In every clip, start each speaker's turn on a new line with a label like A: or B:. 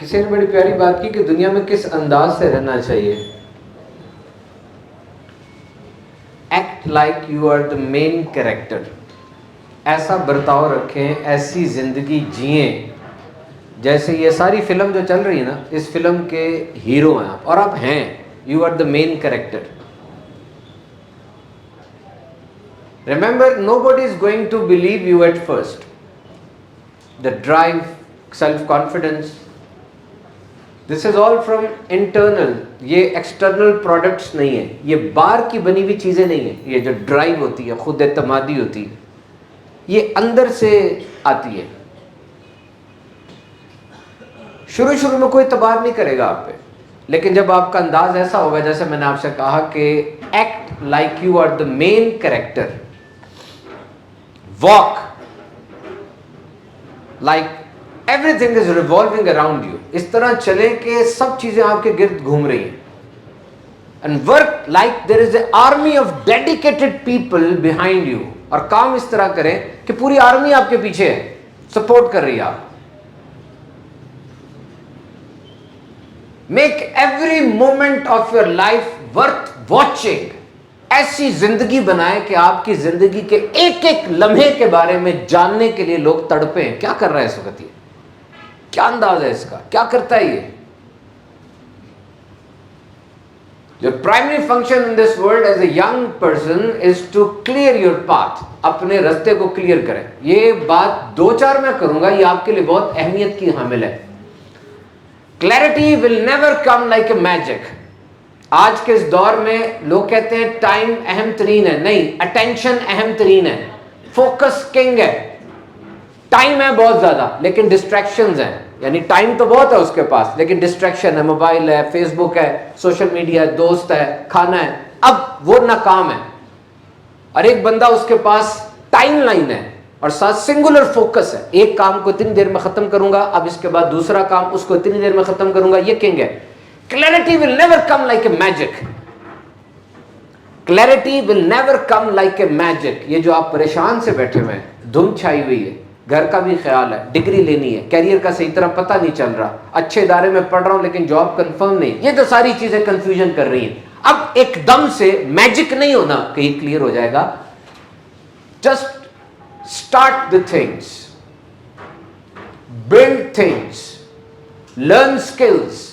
A: کسی نے بڑی پیاری بات کی کہ دنیا میں کس انداز سے رہنا چاہیے. Act like you are the main character. ایسا برتاؤ رکھیں, ایسی زندگی جئیں جیسے یہ ساری فلم جو چل رہی ہے نا, اس فلم کے ہیرو ہیں آپ, اور آپ ہیں. You are the main character. Remember, nobody is going to believe you at first. The drive, self-confidence, this is all from internal. یہ external products نہیں ہیں, یہ باہر کی بنی ہوئی چیزیں نہیں ہیں. یہ جو ڈرائیو ہوتی ہے, خود اعتمادی ہوتی ہے, یہ اندر سے آتی ہے. شروع میں کوئی اعتبار نہیں کرے گا آپ پہ, لیکن جب آپ کا انداز ایسا ہوگا جیسے میں نے آپ سے کہا کہ act like you are the main character, walk like everything is revolving around you. اس طرح چلیں کہ سب چیزیں آپ کے گرد گھوم رہی ہیں. And work like there is an army of dedicated people behind you. اور کام اس طرح کریں کہ پوری آرمی آپ کے پیچھے ہے, سپورٹ کر رہی ہے. آپ make every moment of your life worth watching. ایسی زندگی بنائے کہ آپ کی زندگی کے ایک ایک لمحے کے بارے میں جاننے کے لیے لوگ تڑپیں. کیا کر رہا ہے اس وقت, یہ کیا انداز ہے اس کا, کیا کرتا ہے یہ. Your primary function in this world as a young person is to clear your path. اپنے راستے کو کلیئر کریں. یہ بات 2-4 میں کروں گا, یہ آپ کے لیے بہت اہمیت کی حامل ہے. Clarity will never come like a magic. آج کے اس دور میں لوگ کہتے ہیں ٹائم اہم ترین ہے. نہیں, اٹینشن اہم ترین ہے, فوکس کنگ ہے. ٹائم ہے بہت زیادہ لیکن ڈسٹریکشنز ہیں. یعنی ٹائم تو بہت ہے اس کے پاس لیکن ڈسٹریکشن ہے, موبائل ہے, فیس بک ہے, سوشل میڈیا ہے, دوست ہے, کھانا ہے. اب وہ ناکام ہے. اور ایک بندہ اس کے پاس ٹائم لائن ہے اور ساتھ سنگولر فوکس ہے. ایک کام کو اتنی دیر میں ختم کروں گا, اب اس کے بعد دوسرا کام, اس کو اتنی دیر میں ختم کروں گا. یہ کنگ ہے. Clarity will never come like a magic. Clarity will never come like a magic. یہ جو آپ پریشان سے بیٹھے ہوئے ہیں, دھم چھائی ہوئی ہے, گھر کا بھی خیال ہے, ڈگری لینی ہے, کیریئر کا صحیح طرح پتہ نہیں چل رہا, اچھے ادارے میں پڑھ رہا ہوں لیکن جاب کنفرم نہیں, یہ تو ساری چیزیں کنفیوژن کر رہی ہیں. اب ایک دم سے میجک نہیں ہونا کہ یہ کلیئر ہو جائے گا. Just start the things, build things, learn skills,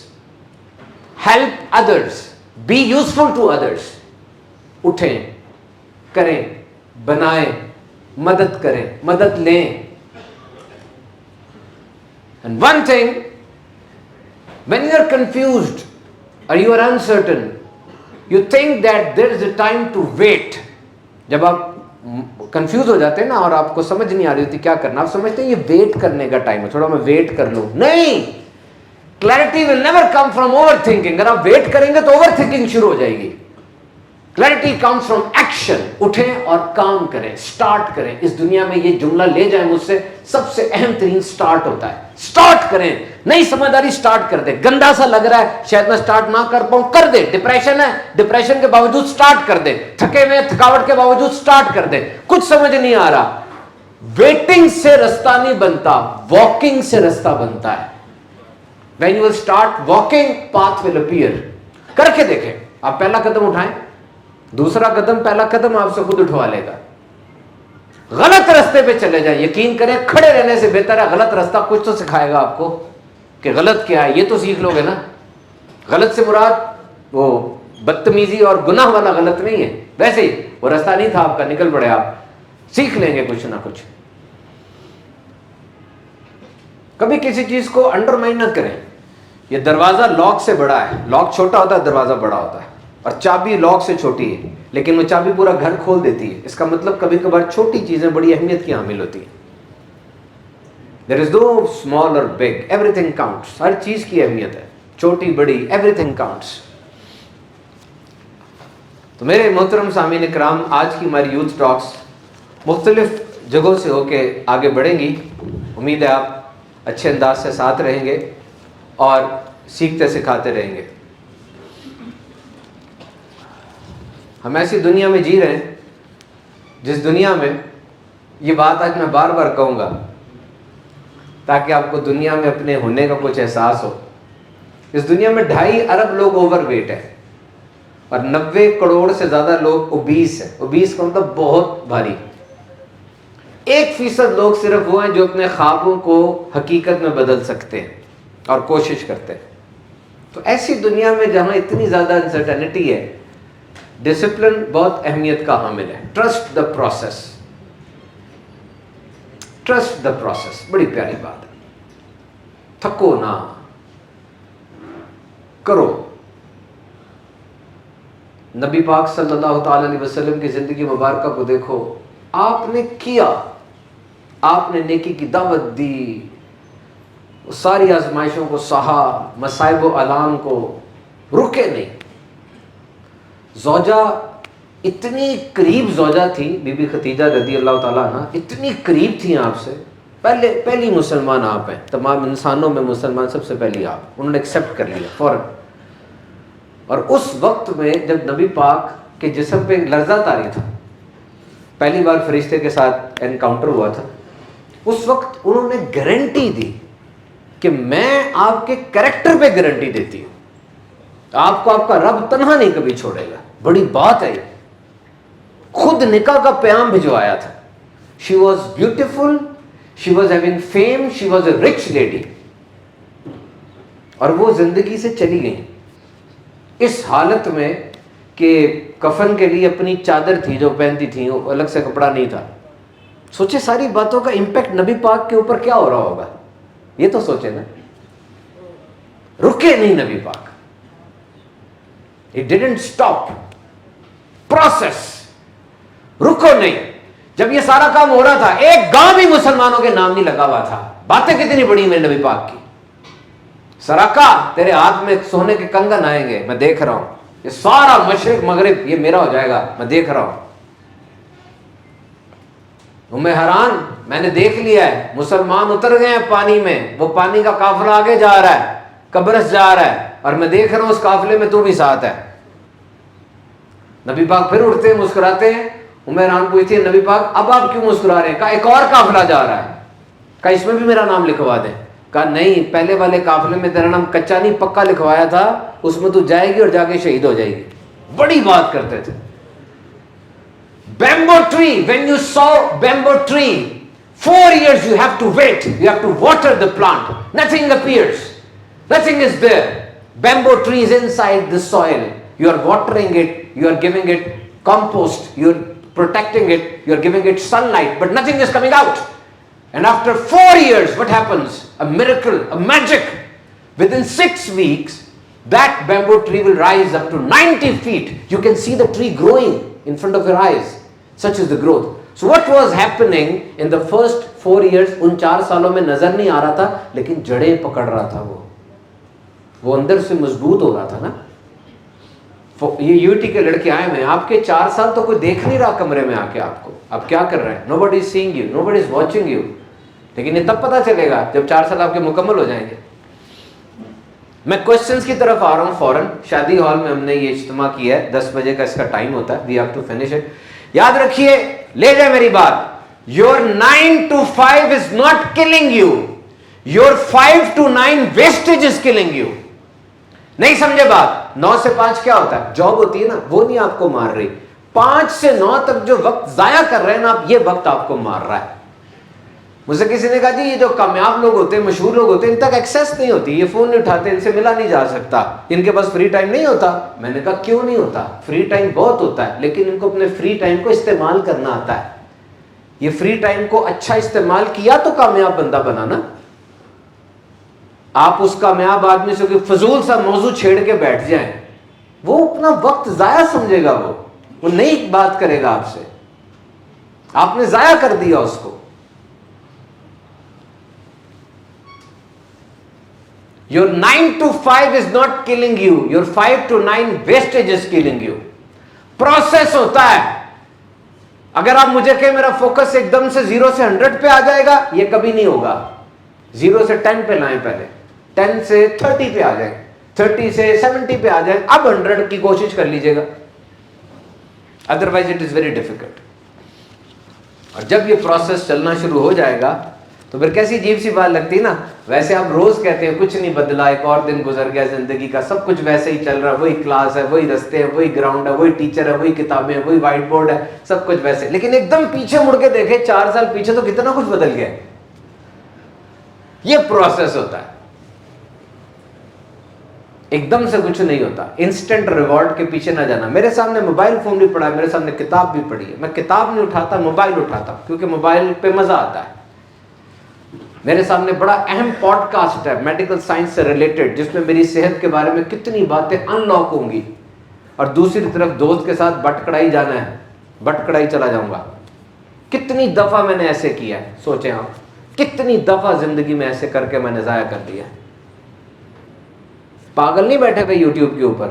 A: help others, be useful to others. اٹھیں, کریں, بنائیں, مدد کریں, مدد لیں. And one thing, when you are confused or you are uncertain, you think that there is a time to wait. جب آپ confuse ہو جاتے ہیں نا اور آپ کو سمجھ نہیں آ رہی ہوتی کیا کرنا, آپ سمجھتے ہیں یہ ویٹ کرنے کا ٹائم ہے, تھوڑا میں ویٹ کر لوں. نہیں, Clarity will never come from overthinking. اگر آپ ویٹ کریں گے تو اوور تھنکنگ شروع ہو جائے گی. Clarity comes from action. اٹھیں اور کام کریں, سٹارٹ کریں. اس دنیا میں یہ جملہ لے جائیں مجھ سے, سب سے اہم ترین سٹارٹ ہوتا ہے. سٹارٹ کریں, نئی سمجھداری سٹارٹ کر دیں. گندا سا لگ رہا ہے شاید میں سٹارٹ نہ کر پاؤں, کر دیں. ڈپریشن ہے, ڈپریشن کے باوجود سٹارٹ کر دیں. تھکے ہوئے تھکاوٹ کے باوجود سٹارٹ کر دیں. کچھ سمجھ نہیں آ رہا, ویٹنگ سے رستہ نہیں بنتا, واکنگ سے رستہ بنتا ہے. When you will start walking, path will appear. کر کے دیکھیں. آپ پہلا قدم اٹھائیں, دوسرا قدم, پہلا قدم آپ سے خود اٹھوا لے گا. غلط رستے پہ چلے جائیں, یقین کریں کھڑے رہنے سے بہتر ہے. غلط رستہ کچھ تو سکھائے گا آپ کو کہ غلط کیا ہے, یہ تو سیکھ لو گے نا. غلط سے مراد وہ بدتمیزی اور گناہ والا غلط نہیں ہے, ویسے ہی وہ رستہ نہیں تھا آپ کا, نکل پڑے, آپ سیکھ لیں گے کچھ نہ کچھ. کبھی کسی چیز کو انڈرمائن نہ کریں. یہ دروازہ لاک سے بڑا ہے, لاک چھوٹا ہوتا ہے, دروازہ بڑا ہوتا ہے, اور چابی لاک سے چھوٹی ہے لیکن وہ چابی پورا گھر کھول دیتی ہے. اس کا مطلب کبھی کبھار چھوٹی چیزیں بڑی اہمیت کی حامل ہوتی ہیں. There is no small or big, everything counts. ہر چیز کی اہمیت ہے, چھوٹی بڑی, everything counts. تو میرے محترم سامعین کرام, آج کی ہماری یوتھ ٹاکس مختلف جگہوں سے ہو کے آگے بڑھیں گی. امید ہے آپ اچھے انداز سے ساتھ رہیں گے اور سیکھتے سکھاتے رہیں گے. ہم ایسی دنیا میں جی رہے ہیں جس دنیا میں, یہ بات آج میں بار بار کہوں گا, تاکہ آپ کو دنیا میں اپنے ہونے کا کچھ احساس ہو. اس دنیا میں 2.5 ارب لوگ اوور ویٹ ہیں اور 90 کروڑ سے زیادہ لوگ اوبیس ہیں. اوبیس کا مطلب بہت بھاری. 1% لوگ صرف وہ ہیں جو اپنے خوابوں کو حقیقت میں بدل سکتے ہیں اور کوشش کرتے ہیں. تو ایسی دنیا میں جہاں اتنی زیادہ انسرٹینٹی ہے، ڈسپلن بہت اہمیت کا حامل ہے. Trust the process. Trust the process بڑی پیاری بات ہے. تھکو نہ، کرو. نبی پاک صلی اللہ تعالی علیہ وسلم کی زندگی مبارکہ کو دیکھو. آپ نے کیا، آپ نے نیکی کی دعوت دی، ساری آزمائشوں کو سہا، مصائب و آلام کو، رکے نہیں. زوجہ اتنی قریب زوجہ تھی، بی بی خدیجہ رضی اللہ تعالیٰ عنہ، اتنی قریب تھیں آپ سے. پہلی مسلمان آپ ہیں، تمام انسانوں میں مسلمان سب سے پہلی آپ. انہوں نے ایکسیپٹ کر لیا فوراً. اور اس وقت میں جب نبی پاک کے جسم پہ لرزہ طاری تھا، پہلی بار فرشتے کے ساتھ انکاؤنٹر ہوا تھا، اس وقت انہوں نے گارنٹی دی کہ میں آپ کے کریکٹر پہ گارنٹی دیتی ہوں، آپ کو آپ کا رب تنہا نہیں کبھی چھوڑے گا. بڑی بات ہے. خود نکاح کا پیام بھجوایا تھا. She was beautiful, she was having fame, she was a rich lady. اور وہ زندگی سے چلی گئی اس حالت میں کہ کفن کے لیے اپنی چادر تھی جو پہنتی تھی، وہ الگ سے کپڑا نہیں تھا. سوچے ساری باتوں کا امپیکٹ نبی پاک کے اوپر کیا ہو رہا ہوگا. یہ تو سوچے نا. رکے نہیں نبی پاک. He didn't stop. پروسیس. رکو نہیں. جب یہ سارا کام ہو رہا تھا، ایک گاؤں بھی مسلمانوں کے نام نہیں لگا ہوا تھا. باتیں کتنی بڑی میرے نبی پاک کی. سراقہ تیرے ہاتھ میں سونے کے کنگن آئیں گے، میں دیکھ رہا ہوں. یہ سارا مشرق مغرب یہ میرا ہو جائے گا، میں دیکھ رہا ہوں. حیران، میں نے دیکھ لیا ہے، مسلمان اتر گئے ہیں پانی میں، وہ پانی کا قافلہ آگے جا رہا ہے، قبرص جا رہا ہے، اور میں دیکھ رہا ہوں اس قافلے میں تو بھی ساتھ ہے. نبی پاک پھر اٹھتے ہیں، مسکراتے ہیں. حیران پوچھتی ہے نبی پاک اب آپ کیوں مسکرا رہے ہیں؟ کہا ایک اور قافلہ جا رہا ہے، کہا اس میں بھی میرا نام لکھوا دیں. کہا نہیں، پہلے والے قافلے میں تیرا نام کچا نہیں پکا لکھوایا تھا، اس میں تو جائے گی اور جا کے شہید ہو جائے گی. بڑی بات کرتے تھے. Bamboo tree, when you saw bamboo tree, 4 years you have to wait, you have to water the plant. Nothing appears, nothing is there. Bamboo tree is inside the soil. You are watering it, you are giving it compost, you are protecting it, you are giving it sunlight, but nothing is coming out. And after 4 years, what happens? A miracle, a magic. Within 6 weeks, that bamboo tree will rise up to 90 feet. You can see the tree growing in front of your eyes. Such is the growth. So what was happening in the first 4 years? ان 4 سالوں میں نظر نہیں آ رہا تھا، لیکن جڑیں پکڑ رہا تھا. وہ اندر سے مضبوط ہو رہا تھا نا. یہ یوٹی کے لڑکے آئے ہوئے ہیں، آپ کے 4 سال تو کوئی دیکھ نہیں رہا کمرے میں آ کے آپ کو، آپ کیا کر رہے ہیں. Nobody is seeing you, nobody is watching you. لیکن یہ تب پتہ چلے گا جب 4 سال آپ کے مکمل ہو جائیں گے. میں کوشچنس کی طرف آ رہا ہوں فوراً. شادی ہال میں ہم نے یہ اجتماع کیا ہے، 10 بجے کا اس کا ٹائم ہوتا ہے. We have to finish it. یاد رکھیے، لے جائے میری بات. Your 9 to 5 is not killing you. Your 5 to 9 wastage is killing you. نہیں سمجھے بات؟ 9 سے 5 کیا ہوتا ہے؟ جاب ہوتی ہے نا، وہ نہیں آپ کو مار رہی. 5 سے 9 تک جو وقت ضائع کر رہے ہیں نا آپ، یہ وقت آپ کو مار رہا ہے. مجھ سے کسی نے کہا جی یہ جو کامیاب لوگ ہوتے ہیں، مشہور لوگ ہوتے ہیں، ان تک ایکسیس نہیں ہوتی، یہ فون نہیں اٹھاتے، ان سے ملا نہیں جا سکتا، ان کے پاس فری ٹائم نہیں ہوتا. میں نے کہا کیوں نہیں ہوتا؟ فری ٹائم بہت ہوتا ہے، لیکن ان کو اپنے فری ٹائم کو استعمال کرنا آتا ہے. یہ فری ٹائم کو اچھا استعمال کیا تو کامیاب بندہ بنا نا. آپ اس کامیاب آدمی سے کوئی فضول سا موضوع چھیڑ کے بیٹھ جائیں، وہ اپنا وقت ضائع سمجھے گا، وہ نئی بات کرے گا آپ سے، آپ نے ضائع کر دیا اس کو. Your 9 to 5 is not killing you. Your 5 to 9 wastage is killing you. Process ہوتا ہے. اگر آپ مجھے کہیں میرا فوکس ایک دم سے 0 سے 100 پہ آ جائے گا، یہ کبھی نہیں ہوگا. 0 سے 10 پہ لائیں، پہلے 10 سے 30 پہ آ جائیں، 30 سے 70 پہ آ جائیں، اب 100 کی کوشش کر لیجیے گا. Otherwise it is very difficult. اور جب یہ پروسیس چلنا شروع ہو جائے گا تو پھر کیسی عجیب سی بات لگتی ہے نا. ویسے آپ روز کہتے ہیں کچھ نہیں بدلا, ایک اور دن گزر گیا زندگی کا, سب کچھ ویسے ہی چل رہا ہے, وہی کلاس ہے, وہی رستے ہیں, وہی گراؤنڈ ہے, وہی ٹیچر ہے, وہی کتابیں ہیں, وہی وائٹ بورڈ ہے, سب کچھ ویسے. لیکن ایک دم پیچھے مڑ کے دیکھیں 4 سال پیچھے تو کتنا کچھ بدل گیا. یہ پروسیس ہوتا ہے, ایک دم سے کچھ نہیں ہوتا. انسٹنٹ ریوارڈ کے پیچھے نہ جانا. میرے سامنے موبائل فون بھی پڑا ہے, میرے سامنے کتاب بھی پڑی ہے, میں کتاب نہیں اٹھاتا, موبائل اٹھاتا ہوں, کیونکہ موبائل پہ مزہ آتا ہے. میرے سامنے بڑا اہم پوڈ کاسٹ ہے میڈیکل سائنس سے ریلیٹڈ, جس میں میری صحت کے بارے میں کتنی باتیں ان لاک ہوں گی, اور دوسری طرف دوست کے ساتھ بٹ کڑائی جانا ہے, بٹ کڑائی چلا جاؤں گا. کتنی دفعہ میں نے ایسے کیا ہے, سوچیں آپ کتنی دفعہ زندگی میں ایسے کر کے میں نے ضائع کر دیا. پاگل نہیں بیٹھے ہوئے یوٹیوب کے اوپر,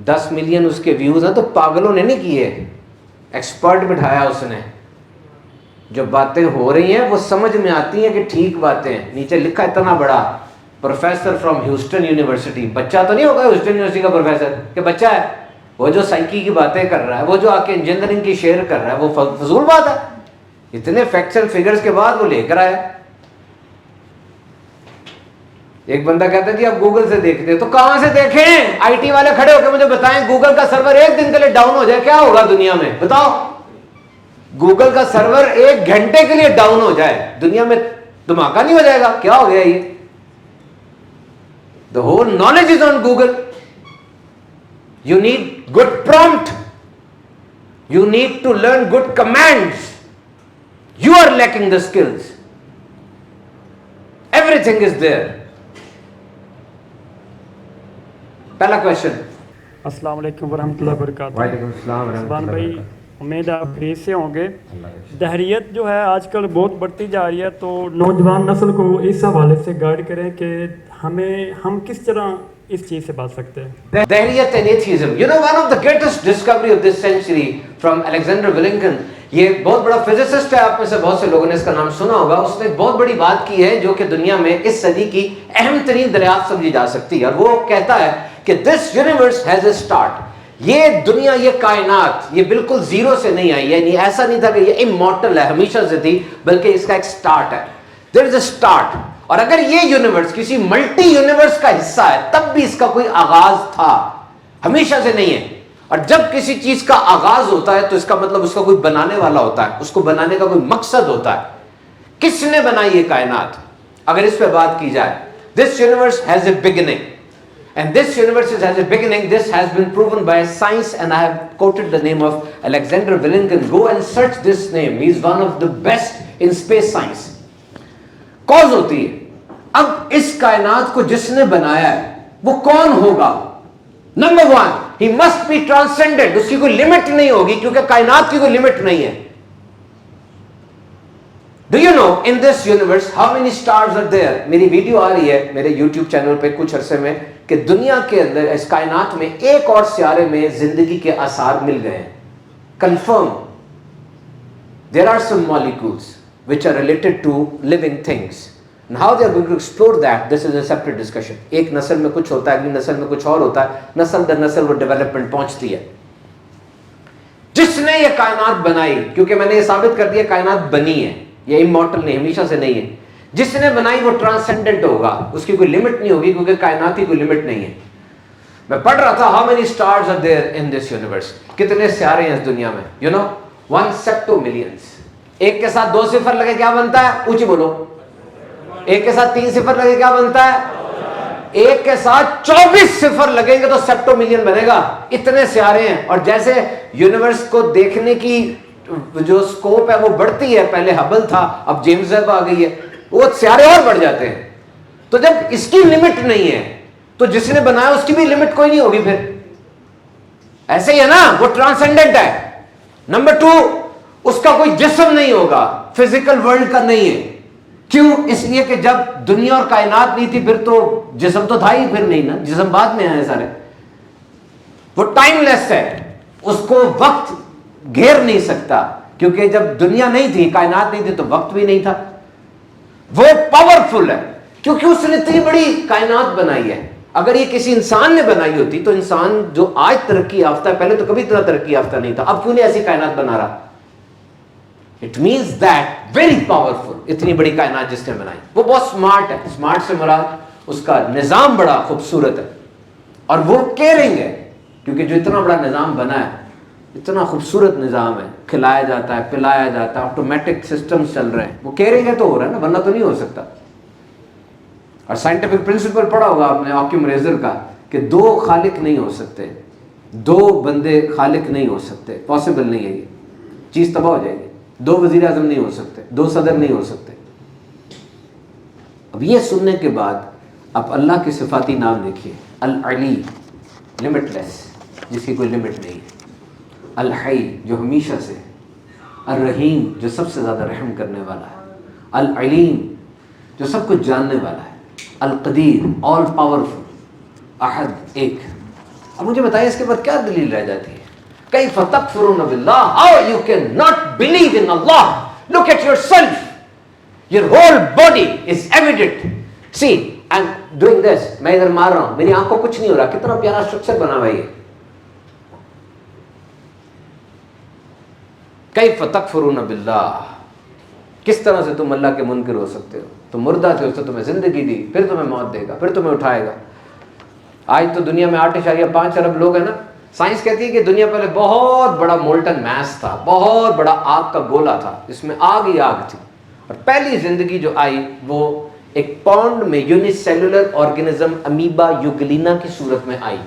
A: 10 ملین اس کے ویوز ہیں, تو پاگلوں نے نہیں کیے, ایکسپرٹ بٹھایا اس نے. جو باتیں ہو رہی ہیں وہ سمجھ میں آتی ہیں کہ ٹھیک باتیں ہیں. نیچے لکھا اتنا بڑا, پروفیسر فرام ہیوسٹن یونیورسٹی. بچہ تو نہیں ہوگا ہیوسٹن یونیورسٹی کا پروفیسر کہ بچہ ہے, وہ جو سائیکی کی باتیں کر رہا ہے, وہ جو آ کے انجینئرنگ کی شیئر کر رہا ہے, وہ فضول بات ہے. اتنے فیکٹس اینڈ فگرز کے بعد وہ لے کر آیا. ایک بندہ کہتا ہے جی آپ گوگل سے دیکھتے ہیں, تو کہاں سے دیکھیں؟ آئی ٹی والے کھڑے ہو کے مجھے بتائیں گوگل کا سرور ایک دن کے لیے ڈاؤن ہو جائے, کیا ہوگا دنیا میں؟ بتاؤ. گوگل کا سرور 1 گھنٹے کے لیے ڈاؤن ہو جائے, دنیا میں دھماکہ نہیں ہو جائے گا؟ کیا ہو گیا یہ؟ The whole knowledge is on Google. You need good prompt. You need to learn good commands. You are lacking the skills. Everything is there. پہلا کوشچن.
B: السلام علیکم ورحمۃ اللہ وبرکاتہ.
A: وعلیکم السلام ورحمۃ
B: سبحان
A: اللہ
B: بھائی,
A: وبرکاتہ.
B: امید ہے آپ خرید سے ہوں گے. دہریت جو ہے آج کل بہت بڑھتی جا رہی ہے, تو نوجوان نسل کو اس حوالے سے گائیڈ کریں کہ ہم کس طرح اس چیز سے بچ سکتے ہیں.
A: دہریت and atheism. You know, one of the greatest discovery of this century from Alexander Willingham. یہ بہت بڑا فزسسٹ ہے, آپ میں سے بہت سے لوگوں نے اس کا نام سنا ہوگا. اس نے ایک بہت بڑی بات کی ہے جو کہ دنیا میں اس صدی کی اہم ترین دریافت سمجھی جا سکتی ہے, اور وہ کہتا ہے کہ this universe has a start. یہ دنیا, یہ کائنات, یہ بالکل زیرو سے نہیں آئی, یعنی ایسا نہیں تھا کہ یہ امورٹل ہے, ہمیشہ سے تھی, بلکہ اس کا ایک سٹارٹ ہے. There is a start. اور اگر یہ یونیورس کسی ملٹی یونیورس کا حصہ ہے, تب بھی اس کا کوئی آغاز تھا, ہمیشہ سے نہیں ہے. اور جب کسی چیز کا آغاز ہوتا ہے تو اس کا مطلب اس کا کوئی بنانے والا ہوتا ہے, اس کو بنانے کا کوئی مقصد ہوتا ہے. کس نے بنائی یہ کائنات؟ اگر اس پہ بات کی جائے, this universe has a beginning. And this universe has a beginning. This has been proven by science, and I have quoted the name of Alexander Willingham. Go and search this name. He is one of the best in space science. Cause ہوتی ہے. اب اس کائنات کو جس نے بنایا ہے وہ کون ہوگا؟ Number 1, he must be transcendent. اس کی کوئی لمٹ نہیں ہوگی, کیونکہ کائنات کی کوئی لمٹ نہیں ہے. Do you know in this universe how many stars are there? میری ویڈیو آ رہی ہے میرے YouTube چینل پہ کچھ عرصے میں کہ دنیا کے اندر اس کائنات میں ایک اور سیارے میں زندگی کے آثار مل گئے ہیں. Confirm. There are some molecules which are related to living things. And how they are going to explore that, this is a separate discussion. ایک نسل میں کچھ ہوتا ہے, اگلی نسل میں کچھ اور ہوتا ہے, نسل در نسل وہ ڈیولپمنٹ پہنچتی ہے. جس نے یہ کائنات بنائی, کیونکہ میں نے یہ ثابت کر دیا کائنات بنی ہے, یہ امورٹل نہیں, ہمیشہ سے نہیں ہے. جس نے بنائی وہ ٹرانسینڈنٹ ہوگا, اس کی کوئی لمٹ نہیں ہوگی, کیونکہ کائنات کی کوئی لمٹ نہیں ہے. میں پڑھ رہا تھا how many stars are there in this universe. کتنے سیارے ہیں اس دنیا میں. You know, 1 septomillions. ایک کے ساتھ 2 صفر لگے کیا بنتا ہے؟ اونچی بولو. ایک کے ساتھ 3 صفر لگے کیا بنتا ہے؟ ایک کے ساتھ 24 صفر لگیں گے تو سیپٹو ملین بنے گا. اتنے سیارے ہیں. اور جیسے یونیورس کو دیکھنے کی جو سکوپ ہے وہ بڑھتی ہے, پہلے ہبل تھا, اب جیمز ویب آ گئی ہے, وہ سیارے اور بڑھ جاتے ہیں. تو جب اس کی لمٹ نہیں ہے تو جس نے بنایا اس کی بھی لمٹ کوئی نہیں ہوگی. پھر ایسے ہی ہے نا, وہ ٹرانسینڈنٹ ہے. نمبر 2, اس کا کوئی جسم نہیں ہوگا, فزیکل ورلڈ کا نہیں ہے. کیوں؟ اس لیے کہ جب دنیا اور کائنات نہیں تھی پھر تو جسم تو تھا ہی پھر نہیں نا, جسم بعد میں آئے سارے. وہ ٹائم لیس ہے, اس کو وقت گھیر نہیں سکتا, کیونکہ جب دنیا نہیں تھی, کائنات نہیں تھی, تو وقت بھی نہیں تھا. وہ پاورفل ہے کیونکہ اس نے اتنی بڑی کائنات بنائی ہے. اگر یہ کسی انسان نے بنائی ہوتی تو انسان جو آج ترقی یافتہ ہے, پہلے تو کبھی اتنا ترقی یافتہ نہیں تھا, اب کیوں نہیں ایسی کائنات بنا رہا؟ It means that very powerful, اتنی بڑی کائنات جس نے بنائی وہ بہت سمارٹ ہے. سمارٹ سے مراد اس کا نظام بڑا خوبصورت ہے اور وہ کیئرنگ ہے, کیونکہ جو اتنا بڑا نظام بنا ہے, اتنا خوبصورت نظام ہے, کھلایا جاتا ہے, پلایا جاتا ہے, آٹومیٹک سسٹمز چل رہے ہیں, وہ کیئرنگ ہے تو ہو رہا ہے نا, ورنہ تو نہیں ہو سکتا. اور سائنٹیفک پرنسپل پڑھا ہوگا آپ نے آکیوم ریزر کا کہ 2 خالق نہیں ہو سکتے, 2 بندے خالق نہیں ہو سکتے, پاسبل نہیں ہے, یہ چیز تباہ ہو جائے گی. 2 وزیر اعظم نہیں ہو سکتے, 2 صدر نہیں ہو سکتے. اب یہ سننے کے بعد آپ اللہ کے صفاتی نام دیکھیے. العلی, لمٹ لیس, جس کی کوئی لمٹ نہیں. الحی, جو ہمیشہ سے. الرحیم, جو سب سے زیادہ رحم کرنے والا ہے. العلیم, جو سب کچھ جاننے والا ہے. القدیر, آل پاورفل. احد, ایک. اب مجھے بتائیے اس کے بعد کیا دلیل رہ جاتی ہے؟ کیف تکفرون باللہ, how you cannot believe in Allah. Look at yourself, your whole body is evident. See, I'm doing this, میں ادھر مار رہا ہوں, میری آنکھ کو کچھ نہیں ہو رہا. کتنا پیارا اسٹرکچر بنا ہوا ہے. کیف تکفرون باللہ, کس طرح سے تم اللہ کے منکر ہو سکتے ہو؟ تم مردہ تھے, اس نے تمہیں زندگی دی, پھر تمہیں موت دے گا, پھر تمہیں اٹھائے گا. آج تو دنیا میں 8.5 ارب لوگ ہیں نا. سائنس کہتی ہے کہ دنیا پہلے بہت بڑا مولٹن میس تھا, بہت بڑا آگ کا گولا تھا, جس میں آگ ہی آگ تھی, اور پہلی زندگی جو آئی وہ ایک پونڈ میں unicellular organism amoeba euglena کی صورت میں آئی.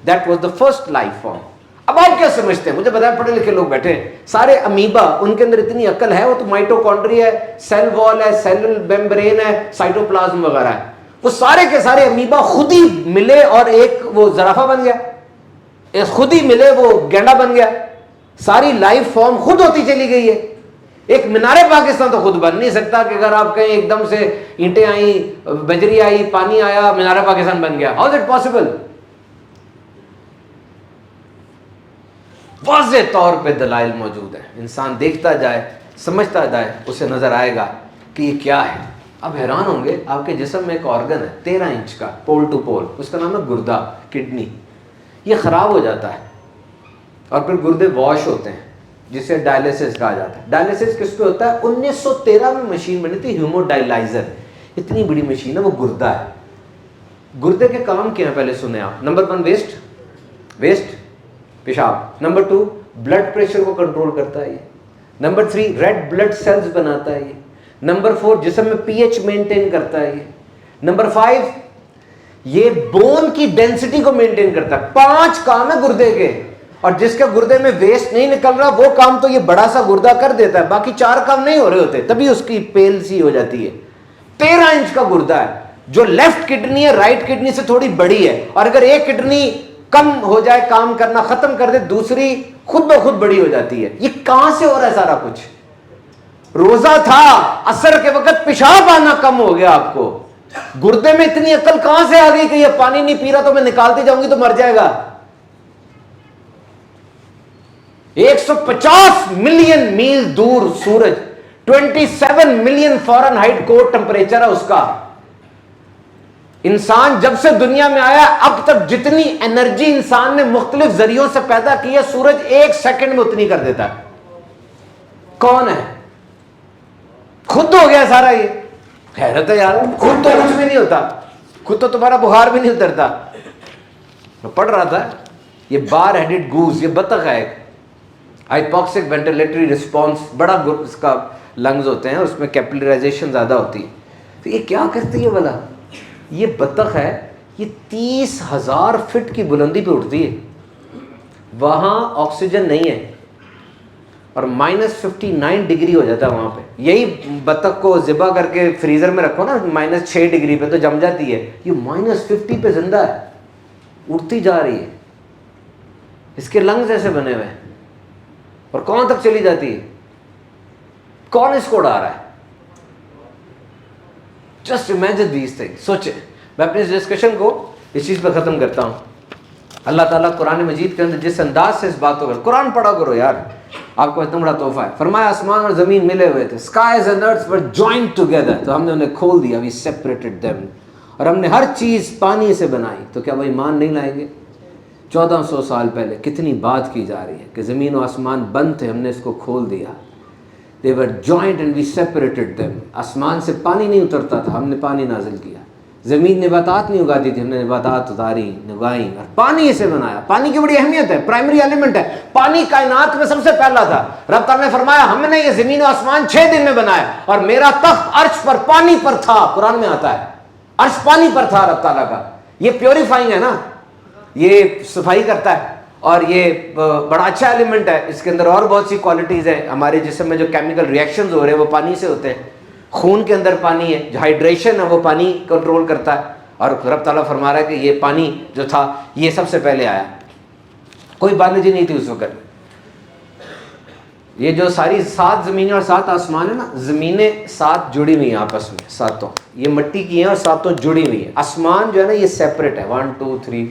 A: That was the first life form. اب آپ کیا سمجھتے ہیں؟ مجھے بتائیں, پڑھے لکھے لوگ بیٹھے ہیں, سارے امیبا, ان کے اندر اتنی عقل ہے, وہ تو مائٹوکونڈریا ہے, سیل وال ہے, سیل میمبرین ہے, سائٹوپلازم وغیرہ ہے, وہ سارے کے سارے امیبا خود ہی ملے اور ایک وہ زرافہ بن گیا, خود ہی ملے وہ گینڈا بن گیا. ساری لائف فارم خود ہوتی چلی گئی ہے. ایک مینار پاکستان تو خود بن نہیں سکتا کہ اگر آپ کہیں ایک دم سے اینٹیں آئیں, بجری آئی, پانی آیا, مینار پاکستان بن گیا. How is it possible? واضح طور پہ دلائل موجود ہیں. انسان دیکھتا جائے, سمجھتا جائے, اسے نظر آئے گا کہ یہ کیا ہے. اب حیران ہوں گے, آپ کے جسم میں ایک آرگن ہے 13 انچ کا, پول ٹو پول, اس کا نام ہے گردہ, کڈنی. یہ خراب ہو جاتا ہے اور پھر گردے واش ہوتے ہیں, جسے ڈائلیسس کہا جاتا ہے. ڈائلیسس کس پہ ہوتا ہے؟ 1913 میں مشین بنی تھی, ہیومو ڈائلائزر, اتنی بڑی مشین ہے, وہ گردہ ہے. گردے کے کام کیا ہیں پہلے سنیں آپ. نمبر 1 ویسٹ پیشاب. نمبر 2 بلڈ پریشر کو کنٹرول کرتا ہے یہ. نمبر 3 ریڈ بلڈ سیلز بناتا ہے یہ. نمبر 4 جسم میں پی ایچ مینٹین کرتا ہے یہ. نمبر 5 یہ بون کی ڈینسٹی کو مینٹین کرتا ہے. 5 کام ہے گردے کے, اور جس کے گردے میں ویسٹ نہیں نکل رہا وہ کام تو یہ بڑا سا گردہ کر دیتا ہے, باقی 4 کام نہیں ہو رہے ہوتے, تبھی اس کی پیل سی ہو جاتی ہے. 13 انچ کا گردہ ہے. جو لیفٹ کڈنی ہے رائٹ کڈنی سے تھوڑی بڑی ہے, اور اگر ایک کڈنی کم ہو جائے, کام کرنا ختم کر دے, دوسری خود بخود بڑی ہو جاتی ہے. یہ کہاں سے ہو رہا ہے سارا کچھ؟ روزہ تھا, عصر کے وقت پیشاب آنا کم ہو گیا آپ کو, گردے میں اتنی عقل کہاں سے آ گئی کہ یہ پانی نہیں پی رہا تو میں نکالتی جاؤں گی تو مر جائے گا. 150 ملین میل دور سورج, 27 ملین فارن ہائٹ کوٹ ٹمپریچر ہے اس کا. انسان جب سے دنیا میں آیا اب تک جتنی انرجی انسان نے مختلف ذریعوں سے پیدا کی ہے, سورج 1 سیکنڈ میں اتنی کر دیتا ہے. کون ہے؟ خود ہو گیا سارا. یہ حیرت ہے یار, خود تو کچھ بھی نہیں ہوتا, خود تو تمہارا بخار بھی نہیں اترتا. میں پڑھ رہا تھا, یہ بار ہیڈڈ گوز, یہ بطخ ہے ایک, ہائپوکسک وینٹیلیٹری رسپانس, بڑا اس کا لنگز ہوتے ہیں, اس میں کیپلرائزیشن زیادہ ہوتی ہے. تو یہ کیا کرتی ہے بھلا؟ یہ بطخ ہے, یہ 30,000 فٹ کی بلندی پہ اٹھتی ہے, وہاں آکسیجن نہیں ہے, اور -59 ڈگری ہو جاتا ہے وہاں پہ. یہی بطخ کو ذبح کر کے فریزر میں رکھو نا -6 ڈگری پہ تو جم جاتی ہے. یہ -50 پہ زندہ ہے, اڑتی جا رہی ہے. اس کے لنگز ایسے بنے ہوئے ہیں, اور کون تک چلی جاتی ہے؟ کون اس کو اڑا رہا ہے؟ Just imagine these things. سوچیں. میں اپنی اس ڈسکشن کو اس چیز پہ ختم کرتا ہوں. اللہ تعالیٰ قرآن مجید کے اندر جس انداز سے اس بات کو, قرآن پڑھا کرو یار, آپ کو اتنا بڑا تحفہ ہے. فرمایا آسمان اور زمین ملے ہوئے تھے, skies and earth were joined together, تو ہم نے انہیں کھول دیا, وی سیپریٹڈ دیم, اور ہم نے ہر چیز پانی سے بنائی. تو کیا وہ ایمان نہیں لائیں گے؟ 1400 سال پہلے کتنی بات کی جا رہی ہے کہ زمین و آسمان بند تھے, ہم نے اس کو کھول دیا. They were joined and we separated them. آسمان سے پانی نہیں اترتا تھا, ہم نے پانی نازل کیا. زمین نباتات نہیں اگاتی تھی, ہم نے نباتات اتاری, اگائیں, اور پانی اسے بنایا. پانی کی بڑی اہمیت ہے, پرائمری ایلیمنٹ ہے. پانی کائنات میں سب سے پہلا تھا. رب تعالیٰ نے فرمایا ہم نے یہ زمین و آسمان 6 دن میں بنایا, اور میرا تخت عرش پر پانی پر تھا. قرآن میں آتا ہے عرش پانی پر تھا رب تعالیٰ کا. یہ پیوریفائنگ ہے نا, یہ صفائی کرتا ہے, اور یہ بڑا اچھا ایلیمنٹ ہے. اس کے اندر اور بہت سی کوالٹیز ہیں. ہمارے جسم میں جو کیمیکل ریئیکشنز ہو رہے ہیں وہ پانی سے ہوتے ہیں. خون کے اندر پانی ہے, جو ہائیڈریشن ہے وہ پانی کنٹرول کرتا ہے. اور رب تعالیٰ فرما رہا ہے کہ یہ پانی جو تھا یہ سب سے پہلے آیا. کوئی بایولوجی نہیں تھی اس وقت. یہ جو ساری 7 زمینیں اور 7 آسمان ہے نا, زمینیں 7 جڑی ہوئی ہیں آپس میں, 7 یہ مٹی کی ہیں اور 7 جڑی ہوئی ہیں. آسمان جو ہے نا یہ سیپریٹ ہے, 1 2 3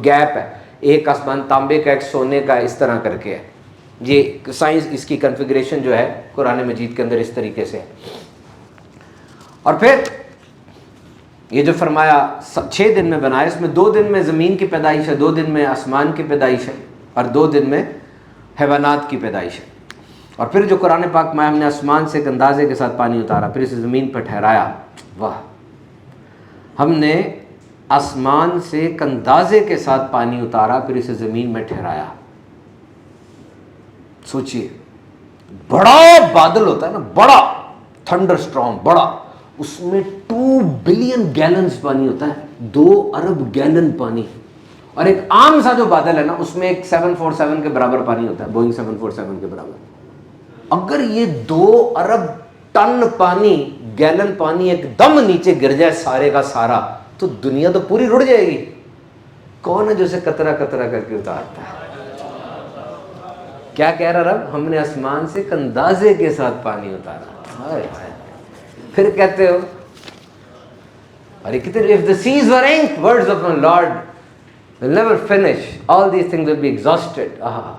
A: گیپ ہے. ایک آسمان تانبے کا, ایک سونے کا, اس طرح کر کے ہے. یہ سائنس اس کی کنفیگریشن جو ہے قرآن مجید کے اندر اس طریقے سے ہے. اور پھر یہ جو فرمایا 6 دن میں بنایا, اس میں 2 دن میں زمین کی پیدائش ہے, 2 دن میں آسمان کی پیدائش ہے, اور 2 دن میں حیوانات کی پیدائش ہے. اور پھر جو قرآن پاک میں ہم نے آسمان سے ایک اندازے کے ساتھ پانی اتارا, پھر اسے زمین پر ٹھہرایا. واہ, ہم نے آسمان سے ایک اندازے کے ساتھ پانی اتارا, پھر اسے زمین میں ٹھہرایا. سوچئے, بڑا بادل ہوتا ہے نا, بڑا تھنڈر سٹارم, بڑا, اس میں 2 بلین گیلنز پانی ہوتا ہے, 2 ارب گیلن پانی. اور ایک عام سا جو بادل ہے نا, اس میں ایک 747 کے برابر پانی ہوتا ہے, بوئنگ 747 کے برابر. اگر یہ 2 ارب ٹن پانی, گیلن پانی ایک دم نیچے گر جائے سارے کا سارا, تو دنیا تو پوری رڑ جائے گی. کون ہے جو اسے قطرہ قطرہ کر کے اتارتا ہے؟ کیا کہہ رہا رب, ہم نے آسمان سے ایک اندازے کے ساتھ پانی اتارا. پھر کہتے ہو, اور if the seas were ink, words of my Lord will never finish, all these things will be exhausted.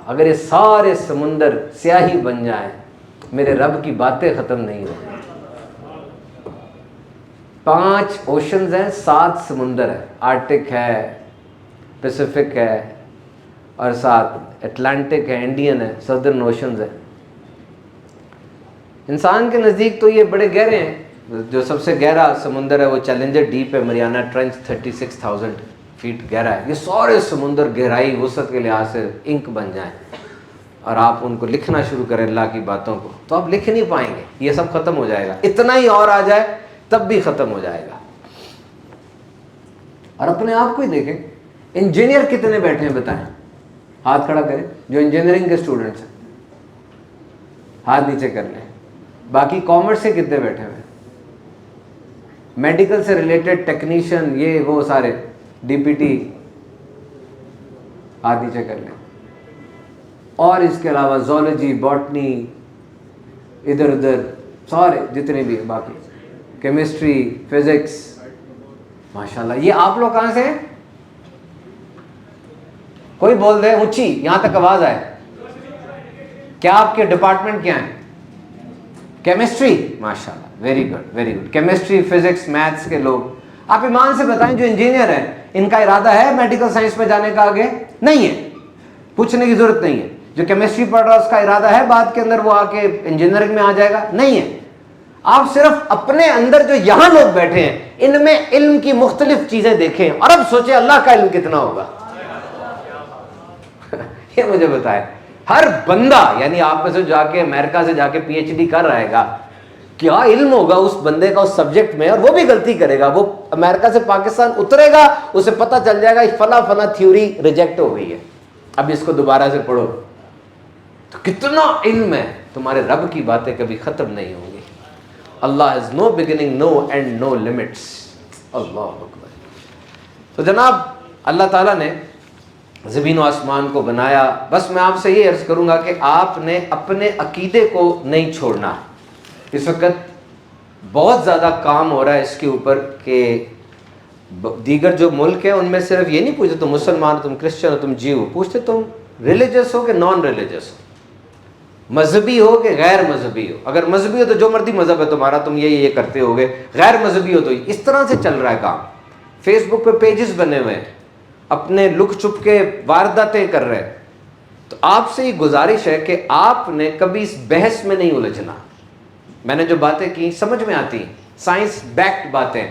A: اگر یہ سارے سمندر سیاہی بن جائیں, میرے رب کی باتیں ختم نہیں ہوں. 5 اوشنز ہیں, 7 سمندر ہے, آرٹک ہے, پیسیفک ہے, اور 7 اٹلانٹک ہے, انڈین ہے, سدرن اوشنز ہے. انسان کے نزدیک تو یہ بڑے گہرے ہیں. جو سب سے گہرا سمندر ہے وہ چیلنجر ڈیپ ہے, مریانہ ٹرنچ 36,000 فیٹ گہرا ہے. یہ سارے سمندر گہرائی وسعت کے لحاظ سے انک بن جائیں, اور آپ ان کو لکھنا شروع کریں اللہ کی باتوں کو, تو آپ لکھ نہیں پائیں گے. یہ سب ختم ہو جائے گا. اتنا ہی اور آ جائے تب بھی ختم ہو جائے گا. اور اپنے آپ کو ہی دیکھیں, انجینئر کتنے بیٹھے ہیں بتائیں, ہاتھ کھڑا کریں. جو انجینئرنگ کے اسٹوڈنٹس ہیں ہاتھ نیچے کر لیں. باقی کامرس سے کتنے بیٹھے ہوئے, میڈیکل سے ریلیٹڈ ٹیکنیشین, یہ وہ سارے, ڈی پی ٹی, ہاتھ نیچے کر لیں. اور اس کے علاوہ زولوجی, باٹنی, ادھر ادھر سارے جتنے بھی باقی, کیمسٹری, فزکس, ماشاءاللہ. یہ آپ لوگ کہاں سے ہیں؟ کوئی بول دے اونچی, یہاں تک آواز آئے. کیا آپ کے ڈپارٹمنٹ کیا ہیں؟ کیمسٹری, ماشاءاللہ, very good very good. Chemistry, physics, maths کے لوگ. آپ ایمان سے بتائیں, جو انجینئر ہیں ان کا ارادہ ہے میڈیکل سائنس میں جانے کا آگے؟ نہیں ہے, پوچھنے کی ضرورت نہیں ہے. جو کیمسٹری پڑھ رہا ہے اس کا ارادہ ہے بعد کے اندر وہ آ کے انجینئرنگ میں آ جائے گا؟ نہیں ہے. آپ صرف اپنے اندر جو یہاں لوگ بیٹھے ہیں ان میں علم کی مختلف چیزیں دیکھیں, اور اب سوچیں اللہ کا علم کتنا ہوگا. یہ مجھے بتائے, ہر بندہ, یعنی آپ میں سے جا کے امریکہ سے جا کے پی ایچ ڈی کر رہے گا, کیا علم ہوگا اس بندے کا اس سبجیکٹ میں, اور وہ بھی غلطی کرے گا. وہ امریکہ سے پاکستان اترے گا, اسے پتہ چل جائے گا فلاں فلاں تھیوری ریجیکٹ ہو گئی ہے, اب اس کو دوبارہ سے پڑھو. تو کتنا علم ہے. تمہارے رب کی باتیں کبھی ختم نہیں ہوں گی. اللہ has no beginning, no end, no limits. اللہ اکبر. تو جناب اللہ تعالیٰ نے زمین و آسمان کو بنایا. بس میں آپ سے یہ عرض کروں گا کہ آپ نے اپنے عقیدے کو نہیں چھوڑنا. اس وقت بہت زیادہ کام ہو رہا ہے اس کے اوپر کہ دیگر جو ملک ہیں ان میں صرف یہ نہیں پوچھتے تم مسلمان ہو, تم کرسچن ہو, تم جیو, پوچھتے تم ریلیجس ہو کہ نان ریلیجس ہو, مذہبی ہو کہ غیر مذہبی ہو. اگر مذہبی ہو تو جو مرضی مذہب ہے تمہارا, تم یہ کرتے ہوگے. غیر مذہبی ہو تو اس طرح سے چل رہا ہے کام. فیس بک پہ پیجز بنے ہوئے ہیں, اپنے لک چھپ کے وارداتیں کر رہے ہیں. تو آپ سے یہ گزارش ہے کہ آپ نے کبھی اس بحث میں نہیں الجھنا. میں نے جو باتیں کی سمجھ میں آتی ہیں, سائنس بیکڈ باتیں.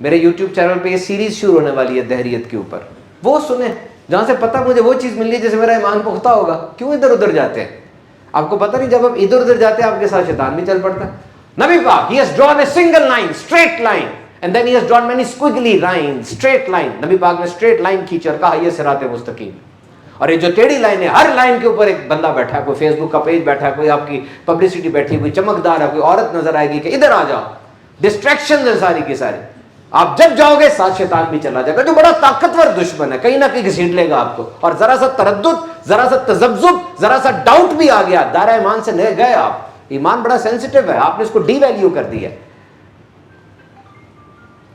A: میرے یوٹیوب چینل پہ یہ سیریز شروع ہونے والی ہے دہریت کے اوپر, وہ سنیں جہاں سے پتہ مجھے وہ چیز مل رہی ہے جیسے میرا ایمان پختہ ہوگا. کیوں ادھر ادھر جاتے ہیں؟ آپ کو پتہ نہیں جب آپ ادھر ادھر جاتے ہیں آپ کے ساتھ شیطان بھی چل پڑتا ہے. نبی پاک he has drawn a single line, straight line, and then he has drawn many squiggly lines, straight line. نبی پاک نے straight line کھینچی اور کہا یہ صراط مستقیم. اور یہ جو ٹیڑھی لائن ہے, ہر لائن کے اوپر ایک بندہ بیٹھا ہے, کوئی فیس بک کا پیج بیٹھا ہے, کوئی آپ کی پبلسٹی بیٹھی ہے, کوئی چمکدار ہے, کوئی عورت نظر آئے گی کہ ادھر آ جاؤ. ڈسٹریکشن ہے ساری کی ساری. آپ جب جاؤ گے ساتھ شیطان بھی چلا جائے گا, جو بڑا طاقتور دشمن ہے, کہیں نہ کہیں گھسیٹ لے گا آپ کو. اور ذرا سا تردد, ذرا سا تذبذب, ذرا سا ڈاؤٹ بھی آ گیا, دائرہ ایمان سے لے گئے آپ. ایمان بڑا سینسٹیو ہے, آپ نے اس کو ڈی ویلیو کر دیا.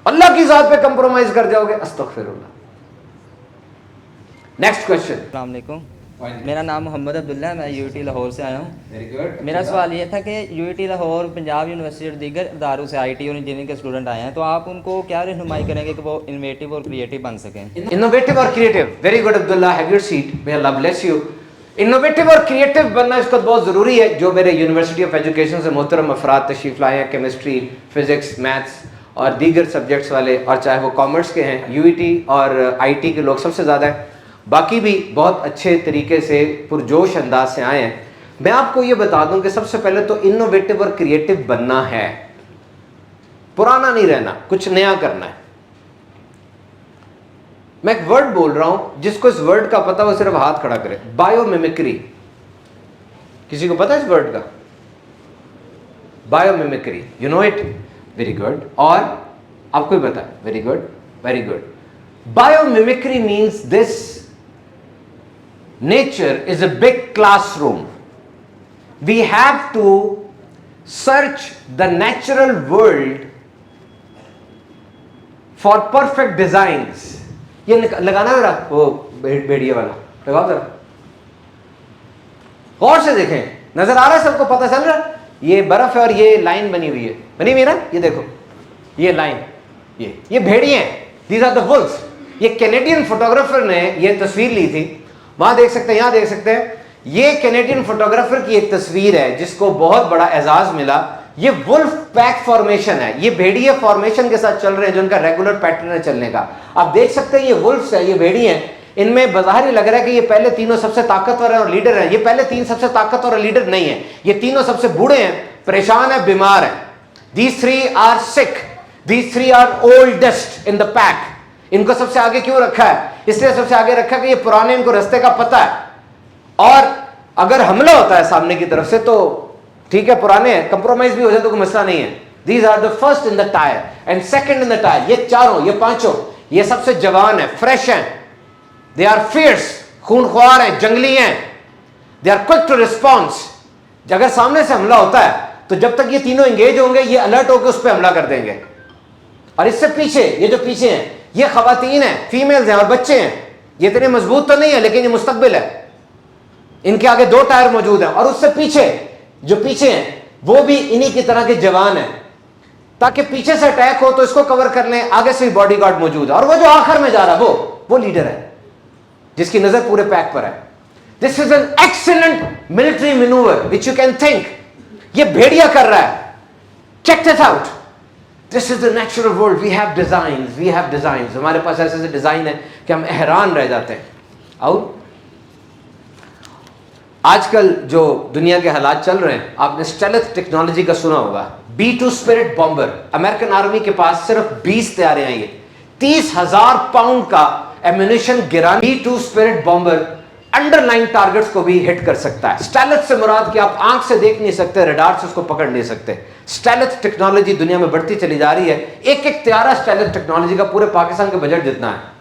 A: اللہ کی ذات پہ کمپرومائز کر جاؤ گے, استغفر اللہ. Next question.
C: السلام علیکم, میرا نام محمد عبداللہ ہے, میں یو ٹی لاہور سے آیا ہوں.
A: Very good.
C: میرا سوال یہ تھا کہ U T Lahore, Punjab university اور دیگر اداروں سے آئی ٹی اور انجینئرنگ کے اسٹوڈنٹ آئے ہیں, تو آپ ان کو کیا رہنمائی کریں گے کہ وہ انوویٹیو اور کریٹو بن سکیں؟
A: انوویٹو اور creative. Very good Abdullah, have your seat, may Allah bless you. Innovative اور کریٹو بننا اس کا بہت ضروری ہے. جو میرے یونیورسٹی آف ایجوکیشن سے محترم افراد تشریف لائے ہیں, کیمسٹری, فزکس, میتھس اور دیگر سبجیکٹس والے, اور چاہے وہ کامرس کے ہیں, یو ای ٹی اور آئی ٹی کے لوگ سب سے زیادہ ہیں, باقی بھی بہت اچھے طریقے سے پرجوش انداز سے آئے ہیں. میں آپ کو یہ بتا دوں کہ سب سے پہلے تو انوویٹو اور کریٹو بننا ہے, پرانا نہیں رہنا, کچھ نیا کرنا ہے. میں ایک ورڈ بول رہا ہوں, جس کو اس ورڈ کا پتہ وہ صرف ہاتھ کھڑا کرے. Biomimicry. کسی کو پتہ ہے اس ورڈ کا؟ Biomimicry, you know it? Very good. اور آپ کو بھی پتہ ہے؟ Very good, very good. Biomimicry means this: nature is a big classroom. We have to search the natural world for perfect designs. یہ لگانا ذرا وہ بیڑیے والا لگاؤ ذرا, غور سے دیکھیں, نظر آ رہا ہے سب کو, پتہ چل رہا ہے؟ یہ برف ہے اور یہ لائن بنی ہوئی ہے, بنی ہوئی ہے نا, یہ دیکھو یہ لائن, یہ بھیڑیے ہیں. These are the wolves. یہ کینیڈین فوٹوگرافر نے یہ تصویر لی تھی, وہاں دیکھ سکتے ہیں, یہاں دیکھ سکتے ہیں. یہ کینیڈین فوٹوگرافر کی ایک تصویر ہے جس کو بہت بڑا اعزاز ملا. یہ ولف پیک فارمیشن ہے, یہ بھیڑیے فارمیشن کے ساتھ چل رہے ہیں جو ان کا ریگولر پیٹرن ہے چلنے کا. آپ دیکھ سکتے ہیں یہ ولفس ہیں, یہ بھیڑیے ہیں. ان میں بظاہر ہی لگ رہا ہے کہ یہ پہلے تینوں سب سے طاقتور ہیں اور لیڈر ہیں. یہ پہلے تین سب سے طاقتور اور لیڈر نہیں ہیں, یہ تینوں سب سے بوڑھے ہیں, پریشان ہیں, بیمار ہیں. These three are sick. These three are oldest in the pack. ان کو سب سے آگے کیوں رکھا ہے؟ اس لیے سب سے آگے رکھا کہ یہ پرانے, ان کو رستے کا پتہ ہے, اور اگر حملہ ہوتا ہے سامنے کی طرف سے تو ٹھیک ہے, پرانے ہیں, کمپرومائز بھی ہو جائے تو کوئی مسئلہ نہیں ہے. These are the first in the tire and second in the tire. یہ چاروں, یہ پانچوں, یہ سب سے جوان ہیں, فریش ہیں. They are fierce, خونخوار ہیں, جنگلی ہیں. They are quick to response. اگر سامنے سے حملہ ہوتا ہے تو جب تک یہ تینوں انگیج ہوں گے یہ الرٹ ہو کے اس پہ حملہ کر دیں گے. اور اس سے پیچھے یہ جو پیچھے ہیں یہ خواتین ہیں, فیمیلز ہیں اور بچے ہیں. یہ اتنے مضبوط تو نہیں ہے لیکن یہ مستقبل ہے. ان کے آگے دو ٹائر موجود ہیں, اور اس سے پیچھے جو پیچھے ہیں وہ بھی انہی کی طرح کے جوان ہیں, تاکہ پیچھے سے اٹیک ہو تو اس کو کور کر لیں. آگے سے باڈی گارڈ موجود ہے, اور وہ جو آخر میں جا رہا ہے وہ لیڈر ہے جس کی نظر پورے پیک پر ہے. This is an excellent military maneuver which you can think. یہ بھیڑیا کر رہا ہے. Check this out. This is the natural world. We have designs. We have designs. ہمارے پاس ایسے ایسے ڈیزائن ہیں کہ ہم حیران رہ جاتے ہیں. اور آج کل جو دنیا کے حالات چل رہے ہیں, آپ نے اسٹیلتھ ٹیکنالوجی کا سنا ہوگا. B2 spirit bomber, American army کے پاس صرف 20 طیارے ہیں, یہ 30,000 پاؤنڈ کا ایمونیشن گرا. B2 spirit bomber under line targets کو بھی ہٹ کر سکتا ہے. اسٹیلتھ سے مراد کہ آپ آنکھ سے دیکھ نہیں سکتے, ریڈار سے اس کو پکڑ نہیں سکتے. اسٹیلتھ ٹیکنالوجی دنیا میں بڑھتی چلی جا رہی ہے. ایک ایک طیارہ اسٹیلتھ ٹیکنالوجی کا پورے پاکستان کے بجٹ جتنا ہے.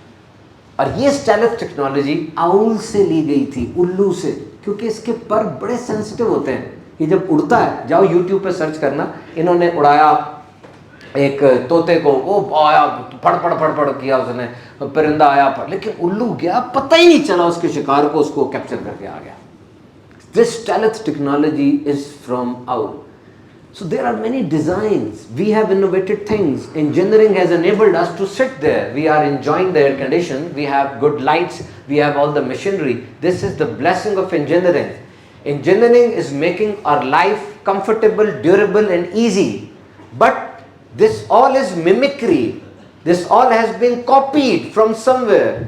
A: اور یہ اسٹیلتھ ٹیکنالوجی آؤل سے لی گئی تھی, الو سے, کیونکہ اس کے پر بڑے سینسٹیو ہوتے ہیں. یہ جب اڑتا ہے, جاؤ یوٹیوب پہ سرچ کرنا, انہوں نے اڑایا ایک طوطے کو, وہ آیا پھڑ پڑ کیا اس نے, پرندہ آیا پر, لیکن الو گیا, پتہ ہی نہیں چلا اس کے شکار کو, اس کو کیپچر کر کے آ گیا. This stealth technology is from owl. So there are many designs. We have innovated things. Engineering has enabled us to sit there. We are enjoying the air condition. We have good lights. we have all the machinery. This is the blessing of engineering. Engineering is making our life comfortable, durable and easy. But this all is mimicry. This all has been copied from somewhere.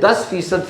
A: 10%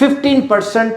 A: 15%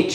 A: H,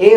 A: A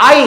A: I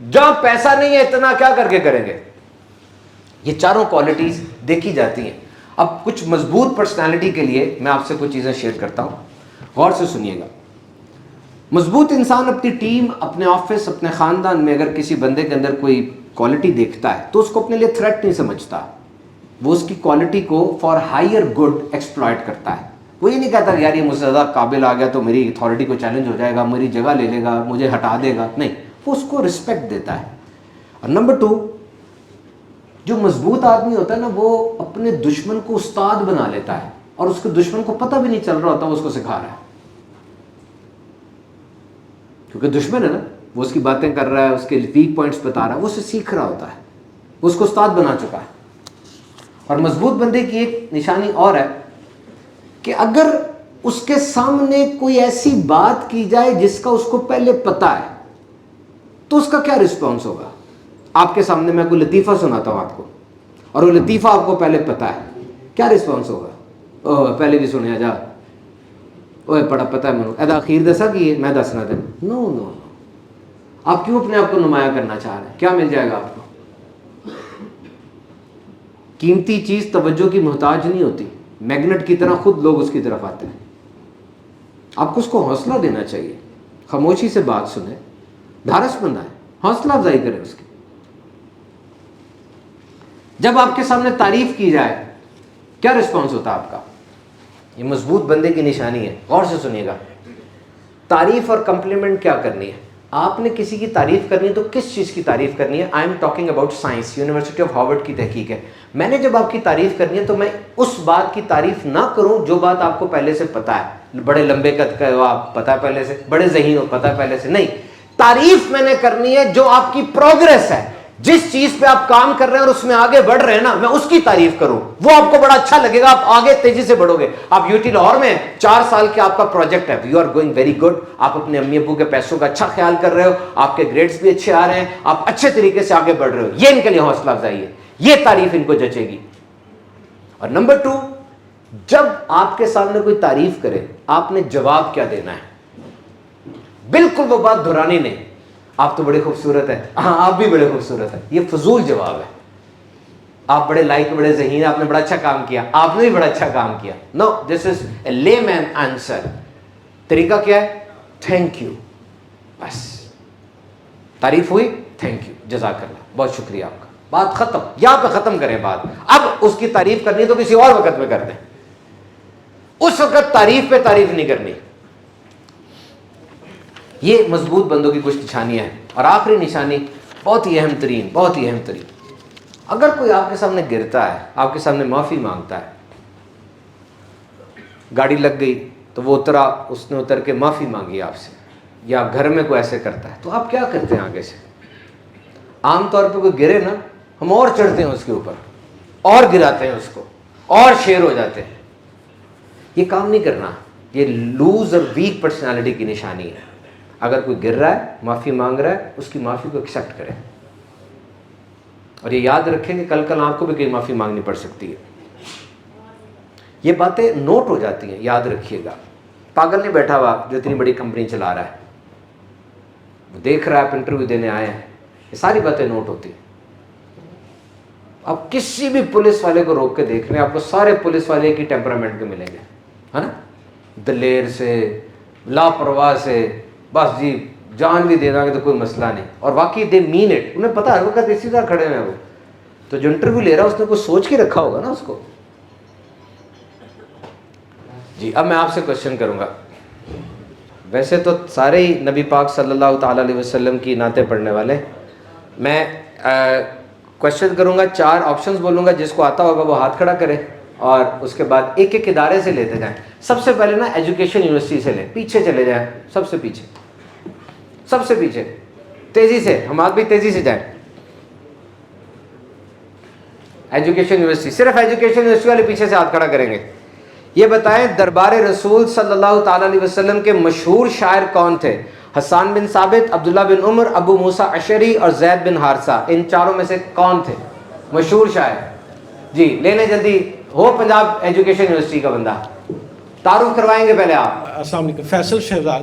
A: جہاں پیسہ نہیں ہے اتنا کیا کر کے کریں گے. یہ چاروں کوالٹیز دیکھی جاتی ہیں. اب کچھ مضبوط پرسنالٹی کے لیے میں آپ سے کچھ چیزیں شیئر کرتا ہوں, غور سے سنیے گا. مضبوط انسان اپنی ٹیم, اپنے آفس, اپنے خاندان میں اگر کسی بندے کے اندر کوئی کوالٹی دیکھتا ہے تو اس کو اپنے لیے تھریٹ نہیں سمجھتا, وہ اس کی کوالٹی کو فار ہائر گڈ ایکسپلائٹ کرتا ہے. وہ یہ نہیں کہتا یار یہ مجھ سے زیادہ قابل آ گیا تو میری اتھارٹی کو چیلنج ہو جائے گا, میری جگہ لے لے گا, مجھے ہٹا دے گا. نہیں, وہ اس کو رسپیکٹ دیتا ہے. اور نمبر 2, جو مضبوط آدمی ہوتا ہے نا وہ اپنے دشمن کو استاد بنا لیتا ہے, اور اس کے دشمن کو پتہ بھی نہیں چل رہا ہوتا وہ اس کو سکھا رہا ہے. کیونکہ دشمن ہے نا, وہ اس کی باتیں کر رہا ہے, اس کے ویک پوائنٹس بتا رہا ہے, وہ اسے سیکھ رہا ہوتا ہے, وہ اس کو استاد بنا چکا ہے. اور مضبوط بندے کی ایک نشانی اور ہے کہ اگر اس کے سامنے کوئی ایسی بات کی جائے جس کا اس کو پہلے پتہ ہے تو اس کا کیا رسپانس ہوگا. آپ کے سامنے میں کوئی لطیفہ سناتا ہوں آپ کو, اور وہ لطیفہ آپ کو پہلے پتہ ہے, کیا رسپانس ہوگا؟ اوہ پہلے بھی سنیا جا, اوہ پڑا پتہ ہے منو ایدا اخیر دسا کہ میں دسنا دیں. نو نو نو, آپ کیوں اپنے آپ کو نمایاں کرنا چاہ رہے ہیں؟ کیا مل جائے گا آپ کو؟ قیمتی چیز توجہ کی محتاج نہیں ہوتی, میگنٹ کی طرح خود لوگ اس کی طرف آتے ہیں. آپ کو اس کو حوصلہ دینا چاہیے, خاموشی سے بات سنیں, دھارس بندہ ہے, حوصلہ افزائی کریں اس کی. جب آپ کے سامنے تعریف کی جائے کیا رسپانس ہوتا ہے آپ کا؟ یہ مضبوط بندے کی نشانی ہے. غور سے سنیے گا, تعریف اور کمپلیمنٹ کیا کرنی ہے. آپ نے کسی کی تعریف کرنی ہے تو کس چیز کی تعریف کرنی ہے؟ I am talking about science, university of Harvard کی تحقیق ہے. میں نے جب آپ کی تعریف کرنی ہے تو میں اس بات کی تعریف نہ کروں جو بات آپ کو پہلے سے پتہ ہے. بڑے لمبے قد کا ہو آپ, پتہ ہے پہلے سے, بڑے ذہین ہو, پتہ ہے پہلے سے. نہیں, تعریف میں نے کرنی ہے جو آپ کی پروگریس ہے, جس چیز پہ آپ کام کر رہے ہیں اور اس میں آگے بڑھ رہے ہیں نا, میں اس کی تعریف کروں. وہ آپ کو بڑا اچھا لگے گا, آپ آگے تیزی سے بڑھو گے. آپ UT لاہور میں 4 سال کے آپ کا پروجیکٹ ہے, you are going very good. آپ اپنے امی ابو کے پیسوں کا اچھا خیال کر رہے ہو, آپ کے گریڈز بھی اچھے آ رہے ہیں, آپ اچھے طریقے سے آگے بڑھ رہے ہو. یہ ان کے لیے حوصلہ افزائی ہے, یہ تعریف ان کو جچے گی. اور نمبر 2, جب آپ کے سامنے کوئی تعریف کرے آپ نے جواب کیا دینا ہے. بالکل وہ بات دہرانی نہیں, آپ تو بڑے خوبصورت ہیں, ہاں آپ بھی بڑے خوبصورت ہیں. یہ فضول جواب ہے. آپ بڑے لائق, بڑے ذہین, آپ نے بڑا اچھا کام کیا, آپ نے بھی بڑا اچھا کام کیا. نو, دس از اے لے مین آنسر. طریقہ کیا ہے؟ Thank you. بس تعریف ہوئی, تھینک یو, جزاک اللہ, بہت شکریہ آپ کا, بات ختم. یہاں پہ ختم کریں بات. اب اس کی تعریف کرنی تو کسی اور وقت میں کر دیں, اس وقت تعریف پہ تعریف نہیں کرنی. یہ مضبوط بندوں کی کچھ نشانیاں ہیں. اور آخری نشانی بہت ہی اہم ترین, بہت ہی اہم ترین, اگر کوئی آپ کے سامنے گرتا ہے, آپ کے سامنے معافی مانگتا ہے, گاڑی لگ گئی تو وہ اترا, اس نے اتر کے معافی مانگی آپ سے, یا گھر میں کوئی ایسے کرتا ہے, تو آپ کیا کرتے ہیں آگے سے؟ عام طور پہ کوئی گرے نا, ہم اور چڑھتے ہیں اس کے اوپر, اور گراتے ہیں اس کو, اور شیر ہو جاتے ہیں. یہ کام نہیں کرنا. یہ لوز اور ویک پرسنالٹی کی نشانی ہے. اگر کوئی گر رہا ہے, معافی مانگ رہا ہے, اس کی معافی کو ایکسیپٹ کریں. اور یہ یاد رکھیں کہ کل آپ کو بھی کہیں معافی مانگنی پڑ سکتی ہے. یہ باتیں نوٹ ہو جاتی ہیں, یاد رکھیے گا. پاگل نہیں بیٹھا ہوا جو اتنی بڑی کمپنی چلا رہا ہے, وہ دیکھ رہا ہے آپ انٹرویو دینے آئے ہیں, یہ ساری باتیں نوٹ ہوتی ہیں. آپ کسی بھی پولیس والے کو روک کے دیکھ لیں, آپ کو سارے پولیس والے ایک ہی ٹیمپرامنٹ کے ملیں گے, ہے نا. دلیر سے, لاپرواہ سے, بس جی جان بھی دے دیں گے تو کوئی مسئلہ نہیں. اور واقعی دے مین اٹ, انہیں پتہ ہے وقت اسی طرح کھڑے ہوئے ہیں وہ. تو جو انٹرویو لے رہا ہے اس نے کچھ سوچ کے رکھا ہوگا نا اس کو. جی اب میں آپ سے کوشچن کروں گا. ویسے تو سارے ہی نبی پاک صلی اللہ تعالیٰ علیہ وسلم کی نعتیں پڑھنے والے. میں کوشچن کروں گا, 4 آپشنز بولوں گا, جس کو آتا ہوگا وہ ہاتھ کھڑا کرے, اور اس کے بعد ایک ایک ادارے سے لیتے جائیں. سب سے پہلے نا ایجوکیشن یونیورسٹی سے لیں, پیچھے چلے جائیں, سب سے پیچھے, سب سے پیچھے, تیزی سے, ہم آپ بھی تیزی سے جائیں. ایجوکیشن یونیورسٹی, صرف ایجوکیشن یونیورسٹی والے پیچھے سے ہاتھ کھڑا کریں گے. یہ بتائیں دربار رسول صلی اللہ تعالیٰ علیہ وسلم کے مشہور شاعر کون تھے؟ حسان بن ثابت, عبداللہ بن عمر, ابو موسیٰ اشعری اور زید بن حارثہ. ان چاروں میں سے کون تھے مشہور شاعر؟ جی لے لیں جلدی, ہو پنجاب ایجوکیشن یونیورسٹی کا بندہ, تعارف کروائیں گے پہلے آپ.
D: السلام علیکم, Faisal Shahzad.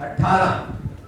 A: 18।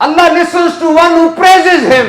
A: Allah listens to one who praises him.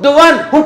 A: the one who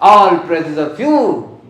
A: All praises are you,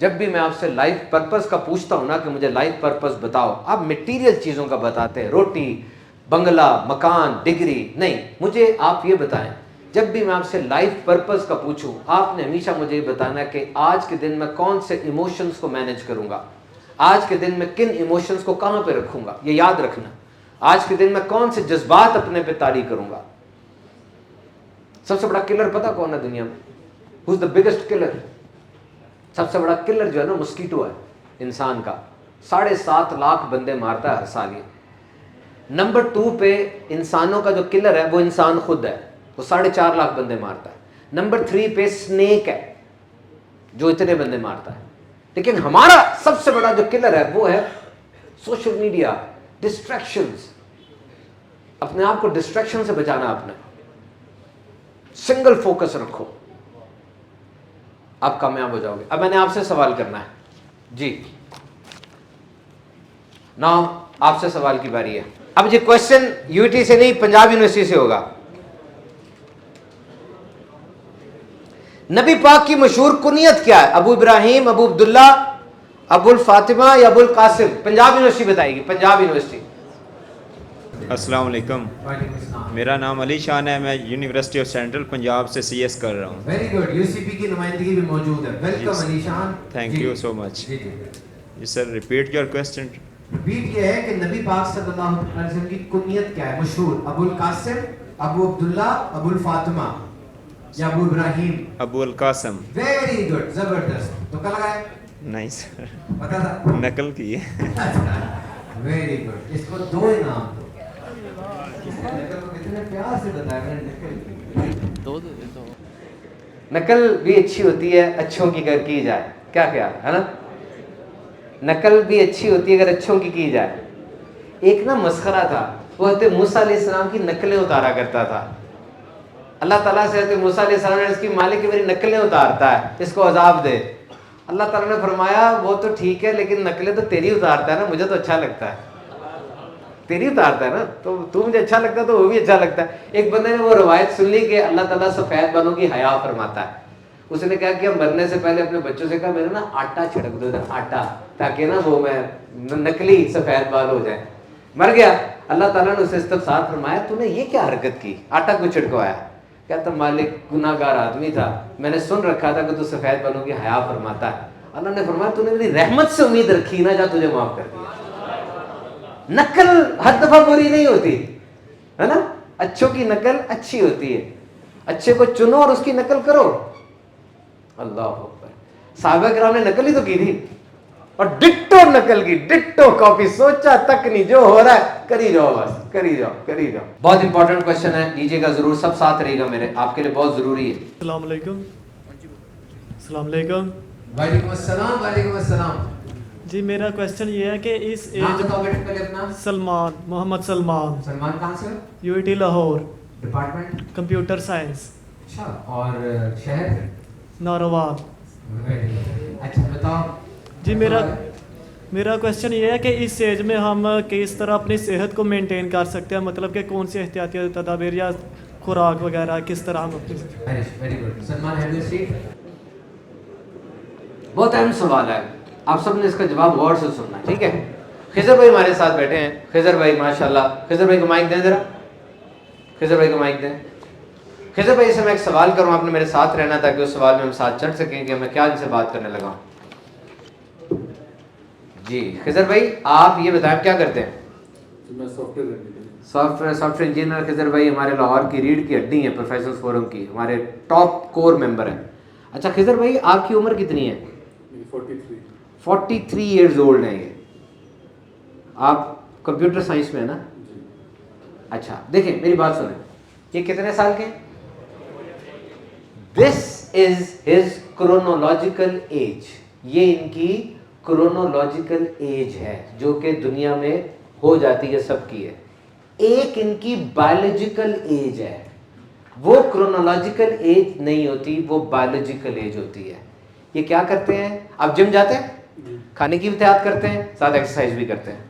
A: جب بھی میں آپ سے لائف پرپز کا پوچھتا ہوں نا کہ مجھے لائف پرپز بتاؤ، آپ میٹیریل چیزوں کا بتاتے ہیں، روٹی، بنگلہ، مکان، ڈگری، نہیں، مجھے آپ یہ بتائیں جب بھی میں آپ سے لائف پرپز کا پوچھوں آپ نے ہمیشہ مجھے یہ بتانا کہ آج کے دن میں کون سے ایموشنز کو مینیج کروں گا، آج کے دن میں کن ایموشنز کو کہاں پہ رکھوں گا، یہ یاد رکھنا، آج کے دن میں کون سے جذبات اپنے پہ طاری کروں گا۔ سب سے بڑا کلر پتہ کون ہے دنیا میں؟ Who's the biggest killer؟ سب سے بڑا کلر جو ہے نا مسکیٹو ہے انسان کا، 7.5 لاکھ بندے مارتا ہے ہر سال یہ۔ نمبر 2 پہ انسانوں کا جو کلر ہے وہ انسان خود ہے، وہ 4.5 لاکھ بندے مارتا ہے۔ نمبر 3 پہ سنیک ہے جو اتنے بندے مارتا ہے۔ لیکن ہمارا سب سے بڑا جو کلر ہے وہ ہے سوشل میڈیا، ڈسٹریکشنز۔ اپنے آپ کو ڈسٹریکشن سے بچانا، آپ نے سنگل فوکس رکھو، آپ کامیاب ہو جاؤ گے۔ اب میں نے آپ سے سوال کرنا ہے جی، ناؤ آپ سے سوال کی باری ہے۔ اب یہ کوشچن UT سے نہیں، پنجاب یونیورسٹی سے ہوگا۔ نبی پاک کی مشہور کنیت کیا ہے؟ ابو ابراہیم، ابو عبداللہ، ابو الفاطمہ یا ابو القاسم؟ پنجاب یونیورسٹی بتائے گی، پنجاب یونیورسٹی۔
E: السلام علیکم، میرا نام علی شان ہے، میں یونیورسٹی آف سینٹرل پنجاب سے CS کر رہا ہوں۔
A: ویری گڈ، UCP کی نمائندگی بھی موجود ہے، welcome Ali Shan.
E: Thank you so much. جی sir, repeat your question.
A: Repeat یہ ہے کہ نبی پاک صلی اللہ علیہ وسلم کی کنیت کیا ہے مشہور؟ ابو القاسم، ابو عبداللہ، ابو الفاطمہ یا ابو ابراہیم؟
E: ابو القاسم۔
A: ویری گڈ، زبردست۔ تو کل لگائے؟
E: نہیں سر،
A: پتا تھا؟
E: نقل کی ہے۔
A: ویری گڈ، اس کو 2 انعام دو۔ کتنے پیار سے بتایا نقل بھی اچھی ہوتی ہے اچھوں کی اگر کی جائے، کیا خیال ہے نا؟ نقل بھی اچھی ہوتی ہے اگر اچھوں کی جائے۔ ایک نا مسخرہ تھا، وہ حضرت موسیٰ علیہ السلام کی نقلیں اتارا کرتا تھا۔ اللہ تعالیٰ سے حضرت موسیٰ علیہ السلام نے اس کی مالک کی میری نقلیں اتارتا ہے، اس کو عذاب دے۔ اللہ تعالیٰ نے فرمایا وہ تو ٹھیک ہے لیکن نقلیں تو تیری اتارتا ہے نا، مجھے تو اچھا لگتا ہے، تیری اتارتا ہے نا، تو مجھے اچھا لگتا ہے تو وہ بھی اچھا لگتا ہے۔ ایک بندے نے وہ روایت سن لی کہ اللہ تعالیٰ سفید بالوں کی حیا فرماتا ہے۔ اس نے کہا کہ مرنے سے پہلے اپنے بچوں سے کہا میرے نا آٹا چھڑک دو، آٹا، تاکہ نا وہ میں نقلی سفید بال ہو جائے۔ مر گیا، اللہ تعالیٰ نے اسے استفسار فرمایا تو نے یہ کیا حرکت کی، آٹا کو چھڑکوایا؟ کہتا مالک گناہ گار آدمی تھا، میں نے سن رکھا تھا کہ تو سفید بالوں کی حیا فرماتا ہے۔ اللہ نے فرمایا تو نے میری رحمت سے امید رکھی نا، جا تجھے معاف کر دیا۔ نقل ہر دفعہ بری نہیں ہوتی ہے نا، اچھوں کی نقل اچھی ہوتی ہے، اچھے کو چنو اور اس کی نقل کرو۔ اللہ اکبر، صحابہ کرام نے نقل ہی تو کی تھی اور ڈٹو نقل کی، ڈٹو کاپی، سوچا تک نہیں، جو ہو رہا ہے کری جاؤ، بس کری جاؤ کری جاؤ۔ بہت امپورٹنٹ کوشچن ہے، لیجیے گا ضرور، سب ساتھ رہے گا میرے، آپ کے لیے بہت ضروری ہے۔
F: السلام علیکم۔ السلام علیکم۔
A: وعلیکم السلام۔ وعلیکم السلام۔
F: جی میرا کوشچن یہ ہے کہ اس
A: نام بتاؤ بیٹے پہلے اپنا۔
F: سلمان، محمد سلمان۔
A: سلمان کہاں سے؟
F: UIT Lahore,
A: department
F: computer science.
A: اچھا، اور شہر؟
F: ناروال۔
A: اچھا بتاؤ
F: جی میرا کوشچن یہ ہے کہ اس ایج میں ہم کس طرح اپنی صحت کو مینٹین کر سکتے ہیں، مطلب کہ کون سی احتیاطی تدابیر یا خوراک وغیرہ کس طرح ہم اپنی۔
A: Very good. Salman have you seat? بہت اہم سوال ہے، آپ سب نے اس کا جواب غور سے سننا ہے، ٹھیک ہے؟ خضر بھائی ہمارے ساتھ بیٹھے ہیں، خضر بھائی ماشاءاللہ، خضر بھائی کو مائک دیں ذرا، خضر بھائی کو مائک دیں۔ خضر بھائی سے میں ایک سوال کروں، آپ نے میرے ساتھ رہنا تاکہ اس سوال میں ہم ساتھ چڑھ سکیں کہ میں کیا ان سے بات کرنے لگا ہوں۔ جی خضر بھائی آپ یہ بتائیں کیا کرتے ہیں؟
G: میں سافٹ ویئر
A: انجینئر۔ خضر بھائی ہمارے لاہور کی ریڑھ کی ہڈی ہیں، پروفیسر فورم کی، ہمارے ٹاپ کور ممبر ہیں۔ اچھا خضر بھائی آپ کی عمر کتنی ہے؟ 43 ایئرز اولڈ ہیں یہ۔ آپ کمپیوٹر سائنس میں ہیں نا؟ اچھا دیکھیں میری بات سنیں، یہ کتنے سال کے؟ دس از ہز کرونولوجیکل ایج، یہ ان کی کرونولوجیکل ایج ہے جو کہ دنیا میں ہو جاتی ہے، سب کی ہے۔ ایک ان کی بایولوجیکل ایج ہے، وہ کرونولوجیکل ایج نہیں ہوتی، وہ بایولوجیکل ایج ہوتی ہے۔ یہ کیا کرتے ہیں؟ آپ جم جاتے ہیں، کھانے کی بھی احتیاط کرتے ہیں، ساتھ ایکسرسائز بھی کرتے ہیں۔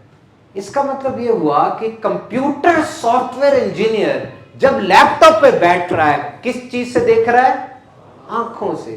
A: اس کا مطلب یہ ہوا کہ کمپیوٹر سافٹ ویئر انجینئر جب لیپ ٹاپ پہ بیٹھ رہا ہے کس چیز سے دیکھ رہا ہے؟ آنکھوں سے۔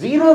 A: 0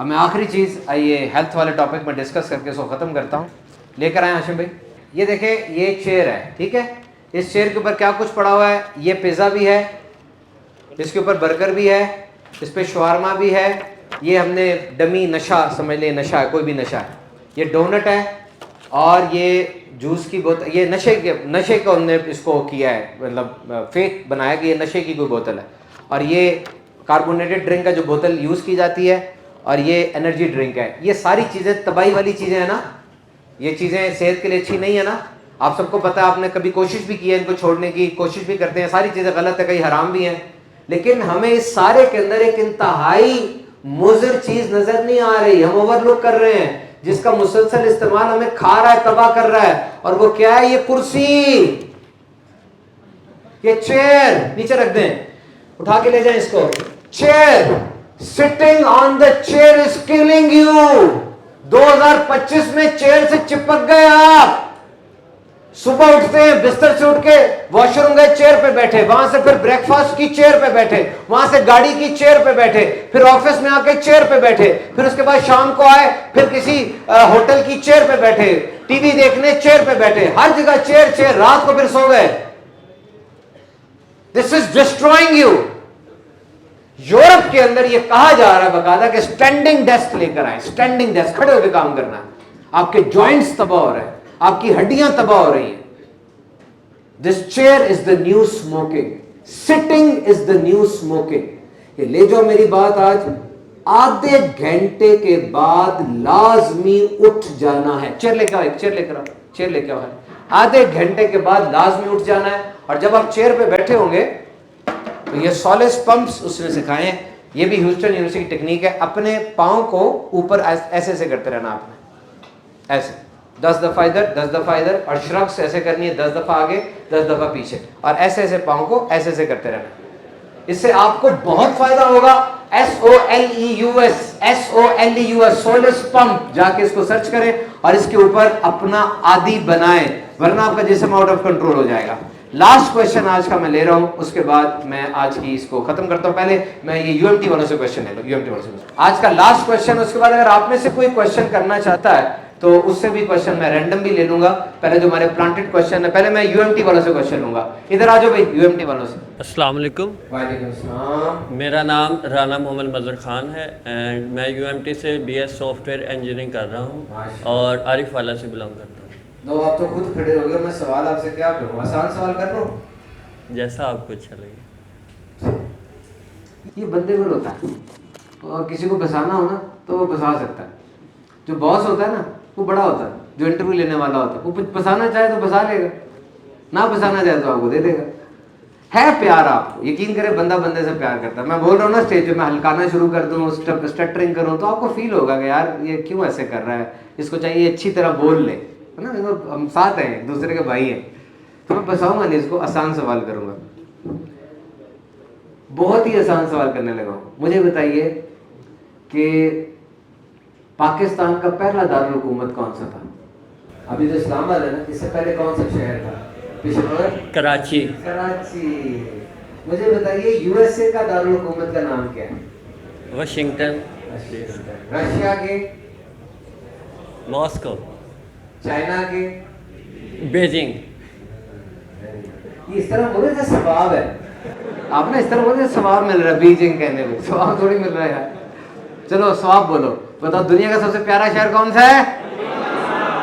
A: اب میں آخری چیز آئیے ہیلتھ والے ٹاپک میں ڈسکس کر کے اس کو ختم کرتا ہوں. لے کر آئیں ہاشم بھائی. یہ دیکھیں یہ چیئر ہے, ٹھیک ہے. اس چیئر کے اوپر کیا کچھ پڑا ہوا ہے؟ یہ پیزا بھی ہے, اس کے اوپر برگر بھی ہے, اس پہ شوارما بھی ہے. یہ ہم نے ڈمی نشہ سمجھ لیں, نشہ ہے, کوئی بھی نشہ ہے. یہ ڈونٹ ہے اور یہ جوس کی بوتل, یہ نشے کو ہم نے اس کو کیا ہے, مطلب فیک بنایا کہ یہ نشے کی کوئی بوتل ہے. اور یہ کاربونیٹڈ ڈرنک کا جو بوتل یوز کی جاتی ہے, اور یہ انرجی ڈرنک ہے. یہ ساری چیزیں تباہی والی چیزیں ہیں نا, یہ چیزیں صحت کے لیے اچھی نہیں ہے نا. آپ سب کو پتہ ہے, آپ نے کبھی کوشش بھی کی ہے ان کو چھوڑنے کی, کوشش بھی کرتے ہیں. ساری چیزیں غلط ہے, کئی حرام بھی ہیں, لیکن ہمیں اس سارے کے اندر ایک انتہائی مضر چیز نظر نہیں آ رہی, ہم اوور لک کر رہے ہیں, جس کا مسلسل استعمال ہمیں کھا رہا ہے, تباہ کر رہا ہے. اور وہ کیا ہے؟ یہ کرسی, یہ چیئر. نیچے رکھ دیں, اٹھا کے لے جائیں اس کو. Chair, sitting on the chair is killing you. 2025 میں چیئر سے چپک گئے آپ. صبح اٹھتے ہیں, بستر سے اٹھ کے واش روم گئے, چیئر پہ بیٹھے, وہاں سے پھر بریک فاسٹ کی چیئر پہ بیٹھے, وہاں سے گاڑی کی چیئر پہ بیٹھے, پھر آفس میں آ کے چیئر پہ بیٹھے, پھر اس کے بعد شام کو آئے, پھر کسی ہوٹل کی چیئر پہ بیٹھے, ٹی وی دیکھنے چیئر پہ بیٹھے, ہر جگہ چیئر چیئر. رات کو پھر سو گئے. This is destroying you. Europe کے اندر یہ کہا جا رہا ہے باقاعدہ کہ اسٹینڈنگ ڈیسک لے کر آئیں. اسٹینڈنگ ڈیسک, کھڑے ہو کے کام کرنا ہے. آپ کے جوائنٹس تباہ ہو رہے ہیں, آپ کی ہڈیاں تباہ ہو رہی ہیں. This chair is the new smoking, sitting is the new smoking. یہ لے جاؤ میری بات, آج آدھے گھنٹے کے بعد لازمی اٹھ جانا ہے. چیئر لے کے آؤ, ایک چیئر لے کر آؤ, چیئر لے کے آؤ. آدھے گھنٹے کے بعد لازمی اٹھ جانا ہے. اور جب آپ چیئر پہ بیٹھے ہوں گے تو یہ سولس پمپس اس نے سکھائے ہیں. یہ بھی ہیوسٹن یونیورسٹی کی ٹیکنیک ہے. اپنے پاؤں کو اوپر ایسے ایسے کرتے رہنا, آپ نے ایسے 10 دفعہ ادھر 10 دفعہ ادھر, اور شرکس ایسے کرنی ہے 10 دفعہ آگے 10 دفعہ پیچھے, اور ایسے ایسے پاؤں کو ایسے ایسے کرتے رہنا. اس سے آپ کو بہت فائدہ ہوگا. SOLEUS سولس پمپ, جا کے اس کو سرچ کریں اور اس کے اوپر اپنا عادی بنائیں, ورنہ آپ کا جسم آؤٹ آف کنٹرول ہو جائے گا. لاسٹ کوشچن آج کا میں لے رہا ہوں, اس کے بعد میں آج کی اس کو ختم کرتا ہوں. پہلے میں یہ UMT والوں سے کوشچن لے لوں. UMT والوں سے آج کا لاسٹ کوشچن, اس کے بعد اگر آپ میں سے کوئی کوشچن کرنا چاہتا ہے تو اس سے بھی کوشچن میں رینڈم بھی لے لوں گا. پہلے جو ہمارے پلانٹڈ کوشچن ہے, پہلے میں UMT والوں سے کوشچن لوں گا. ادھر آ جاؤ بھائی, UMT والوں سے.
H: السلام علیکم.
A: وعلیکم السلام.
H: میرا نام رانا محمد مظہر خان ہے اینڈ میں UMT سے BS سافٹ ویئر انجینئرنگ کر رہا ہوں اور عارف والا سے بلانگ کرتا ہوں.
A: دو آپ تو خود کھڑے ہو گئے, میں سوال آپ سے کیا کروں؟ آسان سوال کر لوں,
H: جیسا آپ کو اچھا لگے.
A: یہ بندے پر ہوتا ہے, اور کسی کو بسانا ہو نا تو وہ بسا سکتا ہے. جو باس ہوتا ہے نا وہ بڑا ہوتا ہے, جو انٹرویو لینے والا ہوتا ہے وہ بسانا چاہے تو بسا لے گا, نہ بسانا چاہے تو آپ کو دے دے گا. ہے پیار, آپ کو یقین کرے بندہ بندے سے پیار کرتا ہے. میں بول رہا ہوں نا اسٹیج پہ میں ہلکانا شروع کر دوں, اسٹٹرنگ کروں, تو آپ کو فیل ہوگا کہ یار یہ کیوں ایسے کر رہا ہے, اس کو چاہیے اچھی طرح بول لے, ہے نا. ہم ساتھ ہیں, ایک دوسرے کے بھائی ہیں, تو میں بساؤں گا نہیں اس کو, آسان سوال کروں گا. بہت ہی آسان سوال کرنے لگا ہوں. مجھے بتائیے کہ پاکستان کا پہلا دارالحکومت کون سا تھا؟ ابھی تو اسلام آباد ہے نا, اس سے پہلے کون سا شہر تھا؟ پشاور,
H: کراچی.
A: کراچی. مجھے بتائیے USA کا دارالحکومت کا نام کیا ہے؟
H: واشنگٹن.
A: رشیا کے؟
H: ماسکو.
A: چائنا کے؟
H: بیجنگ.
A: یہ اس طرح بولے تھے ثواب ہے, آپ نے اس طرح بولے ثواب مل رہا ہے بیجنگ کہنے میں, ثواب تھوڑی مل رہا ہے یار. چلو ثواب بولو, بتاؤ دنیا کا سب سے پیارا شہر کون سا ہے؟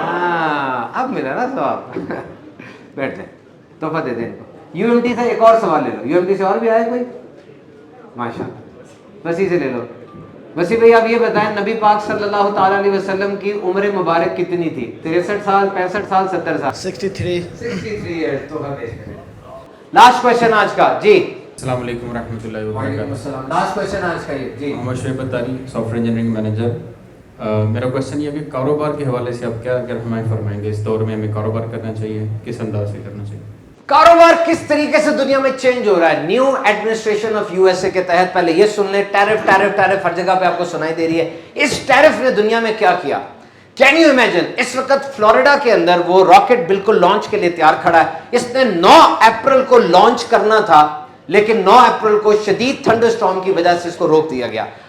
A: ہاں اب ملا نا ثواب. بیٹھ جائیں, تحفہ دے دیں ان کو. UMT سے ایک اور سوال لے لو. UMT سے اور بھی آئے کوئی؟ ماشاء اللہ, وسیع سے لے لو. وسیع بھائی آپ یہ بتائیں, نبی پاک صلی اللہ تعالیٰ علیہ وسلم کی عمر مبارک کتنی تھی؟ 63 سال, 65 سال, 70 سال؟ 63 ایئرز. تحفہ پیش کریں. لاسٹ کوشچن آج کا. جی
I: السلام علیکم ورحمۃ اللہ وبرکاتہ.
A: لاسٹ کوشچن آج کا یہ. جی
I: محمد شعیب اتاری, سافٹ ویئر انجینئرنگ مینیجر. میرا کوشچن یہ کہ کاروبار کے حوالے سے آپ کیا رہنمائی فرمائیں گے؟ اس دور میں ہمیں کاروبار کرنا چاہیے, کس انداز سے کرنا چاہیے؟
A: کاروبار کس طریقے سے دنیا میں چینج ہو رہا ہے نیو ایڈمنسٹریشن آف USA کے تحت. پہلے یہ سن لیں, ٹیرف ہر جگہ پہ آپ کو سنائی دے رہی ہے. اس ٹیرف نے دنیا میں کیا کیا؟ کین یو امیجن, اس وقت فلوریڈا کے اندر وہ راکٹ بالکل لانچ کے لیے تیار کھڑا ہے. اس نے 9 اپریل کو لانچ کرنا تھا, لیکن 9 اپریل کو شدید تھنڈر سٹارم کی وجہ سے اس کو روک دیا گیا.